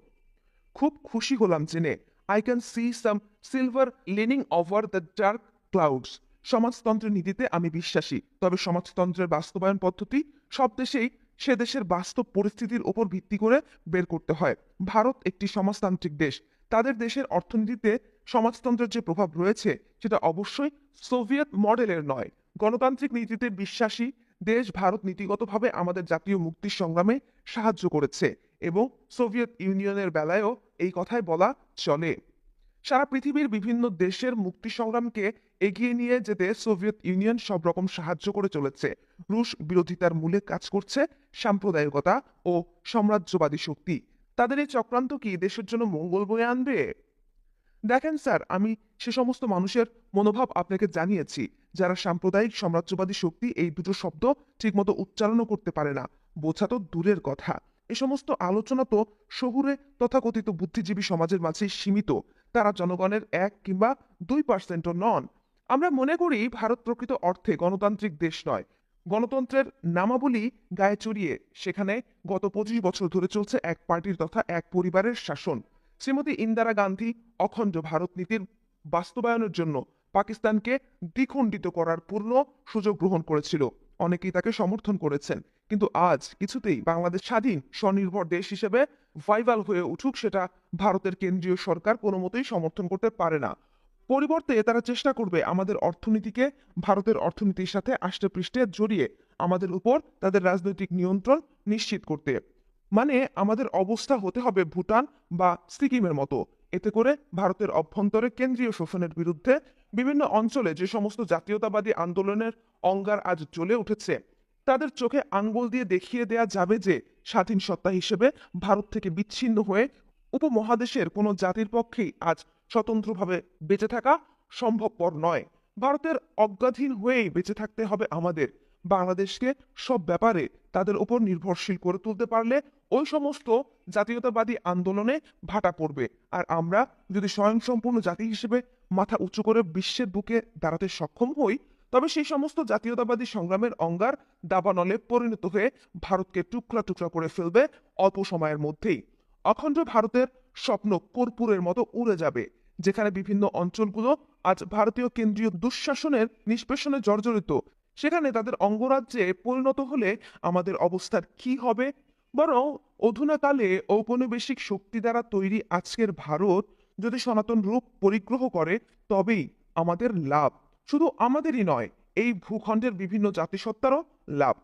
খুব খুশি হলাম জেনে। I can see some silver lining over the dark clouds. সমাজতন্ত্রের নীতিতে আমি বিশ্বাসী, তবে সমাজতন্ত্রের বাস্তবায়ন পদ্ধতি সব দেশেই সে দেশের বাস্তব পরিস্থিতির উপর ভিত্তি করে বের করতে হয়। ভারত একটি সমাজতান্ত্রিক দেশ। তাদের দেশের অর্থনীতিতে সমাজতন্ত্রের যে প্রভাব রয়েছে সেটা অবশ্যই সোভিয়েত মডেলের নয়। গণতান্ত্রিক নীতিতে বিশ্বাসী দেশ ভারত নীতিগতভাবে আমাদের জাতীয় মুক্তির সংগ্রামে সাহায্য করেছে এবং সোভিয়েত ইউনিয়নের বেলায়ও এই কথাই বলা চলে। সারা পৃথিবীর বিভিন্ন দেশের মুক্তি সংগ্রামকে এগিয়ে নিয়ে যেতে সোভিয়েত ইউনিয়ন সব রকম সাহায্য করে চলেছে। রুশ বিরোধিতার মূলে কাজ করছে সাম্প্রদায়িকতা ও সাম্রাজ্যবাদী শক্তি। তাদের এই চক্রান্ত কি দেশের জন্য মঙ্গল বয়ে আনবে? দেখেন স্যার, আমি সে সমস্ত মানুষের মনোভাব আপনাকে জানিয়েছি যারা সাম্প্রদায়িক সাম্রাজ্যবাদী শক্তি এই দুটো শব্দ ঠিকমতো উচ্চারণও করতে পারে না, বোঝা তো দূরের কথা। এ সমস্ত আলোচনা তো শহুরে তথাকথিত বুদ্ধিজীবী সমাজের মাঝেই সীমিত। তারা জনগণের 1 কিংবা 2%ও নন। আমরা মনে করি ভারত প্রকৃত অর্থে গণতান্ত্রিক দেশ নয়। গণতন্ত্রের নামাবলী গায়ে চড়িয়ে সেখানে গত 25 বছর ধরে চলছে এক পার্টির তথা এক পরিবারের শাসন। শ্রীমতী ইন্দিরা গান্ধী অখণ্ড ভারত নীতির বাস্তবায়নের জন্য পাকিস্তানকে দ্বিখণ্ডিত করার পূর্ণ সুযোগ গ্রহণ করেছিল। অনেকেই তাকে সমর্থন করেছেন, কিন্তু আজ কিছুতেই বাংলাদেশ স্বাধীন স্বনির্ভর দেশ হিসেবে ভাইভাল হয়ে উঠুক সেটা ভারতের কেন্দ্রীয় সরকার কোনো মতেই সমর্থন করতে পারে না। পরিবর্তে তারা চেষ্টা করবে আমাদের অর্থনীতিকে ভারতের অর্থনীতির সাথে আষ্টেপৃষ্ঠে জড়িয়ে আমাদের উপর তাদের রাজনৈতিক নিয়ন্ত্রণ নিশ্চিত করতে। মানে আমাদের অবস্থা হতে হবে ভুটান বা সিকিমের মতো। এতে করে ভারতের অভ্যন্তরে কেন্দ্রীয় শোষণের বিরুদ্ধে বিভিন্ন অঞ্চলে যে সমস্ত জাতীয়তাবাদী আন্দোলনের অঙ্গার আজ জ্বলে উঠেছে তাদের চোখে আঙ্গুল দিয়ে দেখিয়ে দেয়া যাবে যে স্বাধীন সত্তা হিসেবে ভারত থেকে বিচ্ছিন্ন হয়ে উপমহাদেশের কোনো জাতির পক্ষেই আজ স্বতন্ত্রভাবে বেঁচে থাকা সম্ভবপর নয়। ভারতের অজ্ঞাধীন হয়েই বেঁচে থাকতে হবে আমাদের। বাংলাদেশকে সব ব্যাপারে তাদের উপর নির্ভরশীল করে তুলতে পারলে ওই সমস্ত জাতীয়তাবাদী আন্দোলনে ভাটা পড়বে। আর আমরা যদি স্বয়ংসম্পূর্ণ জাতি হিসেবে মাথা উঁচু করে বিশ্বের বুকে দাঁড়াতে সক্ষম হই, তবে সেই সমস্ত জাতীয়তাবাদী সংগ্রামের অঙ্গার দাবানলে পরিণত হয়ে ভারতকে টুকরা টুকরা করে ফেলবে অল্প সময়ের মধ্যেই। অখণ্ড ভারতের স্বপ্ন কর্পূরের মতো উড়ে যাবে, যেখানে বিভিন্ন অঞ্চলগুলো আজ ভারতীয় কেন্দ্রীয় দুঃশাসনের নিষ্পেষণে জর্জরিত, সেখানে তাদের অঙ্গরাজ্যে পরিণত হলে আমাদের অবস্থার কি হবে? বরং অধুনাকালে ঔপনিবেশিক শক্তি দ্বারা তৈরি আজকের ভারত যদি সনাতন রূপ পরিগ্রহ করে তবেই আমাদের লাভ। শুধু আমাদেরই নয়, এই ভূখণ্ডের বিভিন্ন জাতিসত্তারও লাভ।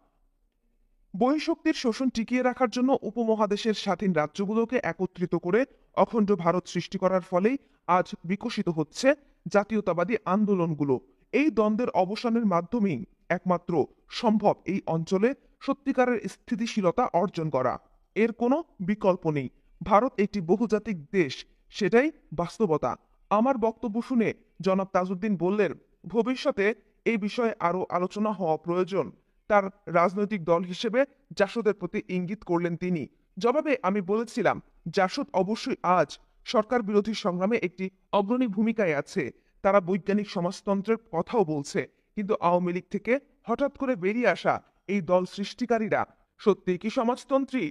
বহিঃশক্তির শোষণ টিকিয়ে রাখার জন্য উপমহাদেশের স্বাধীন রাজ্যগুলোকে একত্রিত করে অখণ্ড ভারত সৃষ্টি করার ফলেই আজ বিকশিত হচ্ছে জাতীয়তাবাদী আন্দোলনগুলো। এই দ্বন্দ্বের অবসানের মাধ্যমেই একমাত্র সম্ভব এই অঞ্চলে সত্যিকারের স্থিতিশীলতা অর্জন করা। এর কোনো বিকল্প নেই। ভারত একটি বহুজাতিক দেশ, সেটাই বাস্তবতা। আমার বক্তব্য শুনে জনাব তাজউদ্দিন বললেন, ভবিষ্যতে এই বিষয়ে আরো আলোচনা হওয়া প্রয়োজন। তার রাজনৈতিক দল হিসেবে জাসদের প্রতি ইঙ্গিত করলেন তিনি। জবাবে আমি বলেছিলাম, জাসদ অবশ্যই আজ সরকার বিরোধী সংগ্রামে একটি অগ্রণী ভূমিকায় আছে। তারা বৈজ্ঞানিক সমাজতন্ত্রের কথাও বলছে, কিন্তু আওয়ামী লীগ থেকে হঠাৎ করে বেরিয়ে আসা এই দল সৃষ্টিকারীরা সত্যি কি সমাজতন্ত্রী?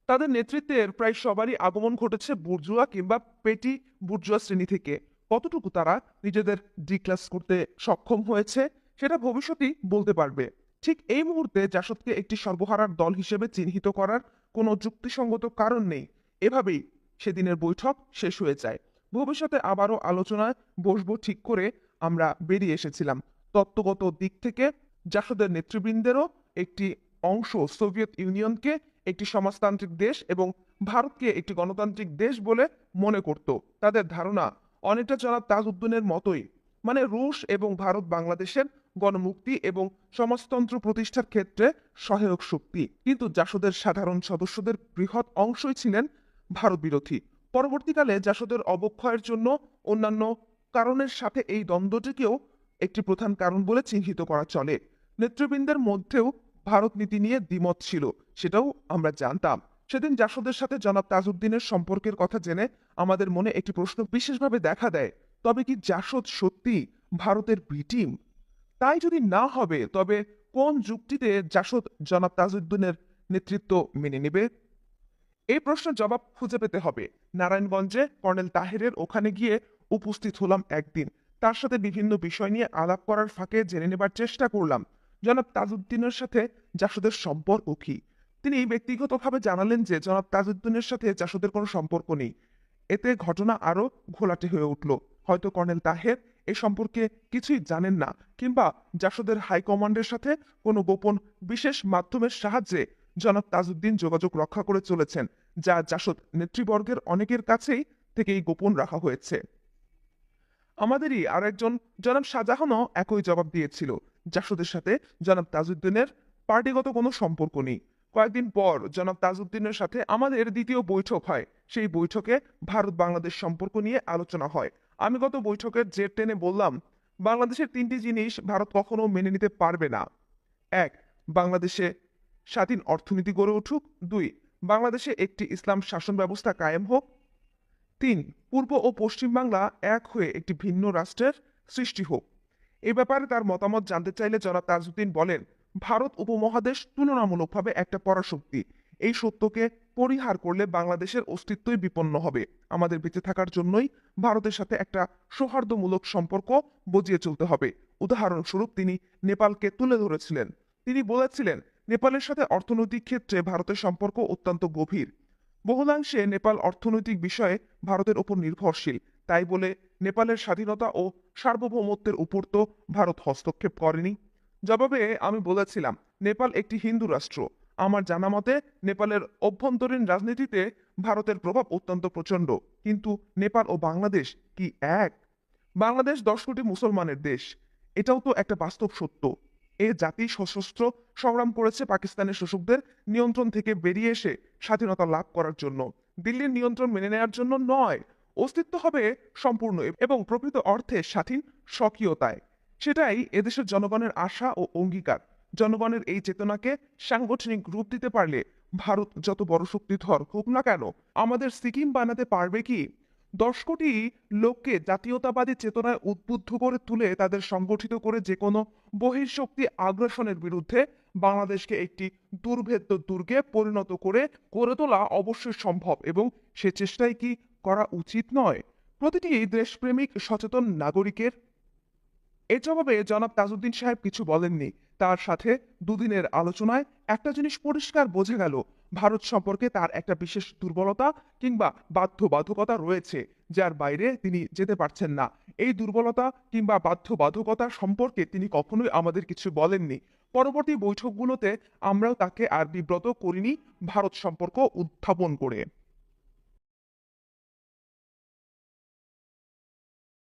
তাদের নেতৃত্বের প্রায় সবারই আগমন ঘটেছে বুর্জুয়া কিংবা পেটি বুর্জুয়া শ্রেণী থেকে। কতটুকু তারা নিজেদের ডিক্লাস করতে সক্ষম হয়েছে সেটা ভবিষ্যতেই বলতে পারবে। ঠিক এই মুহূর্তে জাসদকে একটি সর্বহারার দল হিসেবে চিহ্নিত করার কোনো যুক্তিসঙ্গত কারণ নেই। এভাবেই সেদিনের বৈঠক শেষ হয়ে যায়। ভবিষ্যতে আবারও আলোচনায় বসবো ঠিক করে আমরা বেরিয়ে এসেছিলাম। তত্ত্বগত দিক থেকে জাসদের নেতৃবৃন্দেরও একটি অংশ সোভিয়েত ইউনিয়নকে একটি সমাজতান্ত্রিক দেশ এবং ভারতকে একটি গণতান্ত্রিক দেশ বলে মনে করত। তাদের ধারণা অনেকটা জনাব তাজউদ্দিনের মতোই, মানে রুশ এবং ভারত বাংলাদেশের গণমুক্তি এবং সমাজতন্ত্র প্রতিষ্ঠার ক্ষেত্রে সহায়ক শক্তি। কিন্তু জাসদের সাধারণ সদস্যদের বৃহৎ অংশই ছিলেন ভারত বিরোধী। পরবর্তীকালে জাসদের অবক্ষয়ের জন্য অন্যান্য কারণের সাথে এই দ্বন্দ্বটিকেও একটি প্রধান কারণ বলে চিহ্নিত করা চলে। নেতৃবৃন্দের মধ্যেও ভারত নীতি নিয়ে দ্বিমত ছিল, সেটাও আমরা জানতাম। সেদিন জাসদের সাথে জনাব তাজউদ্দিনের সম্পর্কের কথা জেনে আমাদের মনে একটি প্রশ্ন বিশেষভাবে দেখা দেয়, তবে কি জাসদ সত্যি ভারতের বি টিম? তাই যদি না হবে তবে কোন যুক্তিতে জাসদ জনাব তাজউদ্দিনের নেতৃত্ব মেনে নেবে? এই প্রশ্নের জবাব খুঁজে পেতে হবে। নারায়ণগঞ্জে কর্নেল তাহেরের ওখানে গিয়ে উপস্থিত হলাম একদিন। তার সাথে বিভিন্ন বিষয় নিয়ে আলাপ করার ফাঁকে জেনে নেবার চেষ্টা করলাম জনাব তাজউদ্দিনের সাথে জাসদের সম্পর্ক কি। তিনি ব্যক্তিগতভাবে জানালেন যে জনাব তাজউদ্দিনের সাথে জাসদের কোনো সম্পর্ক নেই। এতে ঘটনা আরো ঘোলাটে হয়ে উঠল। হয়তো কর্নেল তাহের এ সম্পর্কে কিছুই জানেন না, কিংবা জাসদের হাইকমান্ডের সাথে কোনো গোপন বিশেষ মাধ্যমের সাহায্যে জনাব তাজউদ্দিন যোগাযোগ রক্ষা করে চলেছেন, যা জাসদ নেতৃবর্গের অনেকের কাছেই থেকেই গোপন রাখা হয়েছে। আমাদেরই আর একজন জনাব শাহজাহানও একই জবাব দিয়েছিল, জাসদের সাথে জনাব তাজউদ্দিনের পার্টিগত কোনো সম্পর্ক নেই। কয়েকদিন পর জনাব তাজউদ্দিনের সাথে আমাদের দ্বিতীয় বৈঠক হয়। সেই বৈঠকে ভারত বাংলাদেশ সম্পর্ক নিয়ে আলোচনা হয়। আমি গত বৈঠকের জের টেনে বললাম, বাংলাদেশের 3টি জিনিস ভারত কখনো মেনে নিতে পারবে না। 1, বাংলাদেশে স্বাধীন অর্থনীতি গড়ে উঠুক। 2, বাংলাদেশে একটি ইসলাম শাসন ব্যবস্থা কায়েম হোক। 3, পূর্ব ও পশ্চিম বাংলা এক হয়ে একটি ভিন্ন রাষ্ট্রের সৃষ্টি হোক। এ ব্যাপারে তার মতামত জানতে চাইলে জনাব তাজউদ্দিন বলেন, ভারত উপমহাদেশ তুলনামূলকভাবে একটা পরাশক্তি। এই সত্যকে পরিহার করলে বাংলাদেশের অস্তিত্বই বিপন্ন হবে। আমাদের বেঁচে থাকার জন্যই ভারতের সাথে একটা সৌহার্দ্যমূলক সম্পর্ক বজিয়ে চলতে হবে। উদাহরণস্বরূপ তিনি নেপালকে তুলে ধরেছিলেন। তিনি বলেছিলেন, নেপালের সাথে অর্থনৈতিক ক্ষেত্রে ভারতের সম্পর্ক অত্যন্ত গভীর। বহুলাংশে নেপাল অর্থনৈতিক বিষয়ে ভারতের ওপর নির্ভরশীল। তাই বলে নেপালের স্বাধীনতা ও সার্বভৌমত্বের উপর তো ভারত হস্তক্ষেপ করেনি। জবাবে আমি বলেছিলাম, নেপাল একটি হিন্দু রাষ্ট্র। আমার জানা মতে নেপালের অভ্যন্তরীণ রাজনীতিতে ভারতের প্রভাব অত্যন্ত প্রচণ্ড। কিন্তু নেপাল ও বাংলাদেশ কি এক? বাংলাদেশ 10 কোটি মুসলমানের দেশ। এটাও তো একটা বাস্তব সত্য। এ জাতি সশস্ত্র সংগ্রাম করেছে পাকিস্তানের শোষকদের নিয়ন্ত্রণ থেকে বেরিয়ে এসে স্বাধীনতা লাভ করার জন্য, দিল্লির নিয়ন্ত্রণ মেনে নেয়ার জন্য নয়। অস্তিত্ব হবে সম্পূর্ণ এবং প্রকৃত অর্থে স্বাধীন স্বকীয়তায়। সেটাই এদেশের জনগণের আশা ও অঙ্গীকার। জনগণের এই চেতনাকে সাংগঠনিক রূপ দিতে পারলে ভারত যত বড় শক্তিধর হোক না কেন আমাদের সিকিম বানাতে পারবে কি? 10 কোটি লোককে জাতীয়তাবাদী চেতনায় উদ্বুদ্ধ করে তুলে তাদের সংগঠিত করে যে কোনো বহিঃশক্তি আগ্রাসনের বিরুদ্ধে বাংলাদেশকে একটি দুর্ভেদ্য দুর্গে পরিণত করে গড়ে তোলা অবশ্যই সম্ভব, এবং সে চেষ্টাই কি করা উচিত নয় প্রতিটি দেশপ্রেমিক সচেতন নাগরিকের? এর জবাবে জনাব তাজউদ্দিন সাহেব কিছু বলেননি। তার সাথে দুদিনের আলোচনায় একটা জিনিস পরিষ্কার বোঝা গেল, ভারত সম্পর্কে তার একটা বিশেষ দুর্বলতা কিংবা বাধ্যবাধকতা রয়েছে, যার বাইরে তিনি যেতে পারছেন না। এই দুর্বলতা কিংবা বাধ্যবাধকতা সম্পর্কে তিনি কখনোই আমাদের কিছু বলেননি। পরবর্তী বৈঠকগুলোতে আমরাও তাকে আর বিব্রত করিনি ভারত সম্পর্ক উত্থাপন করে।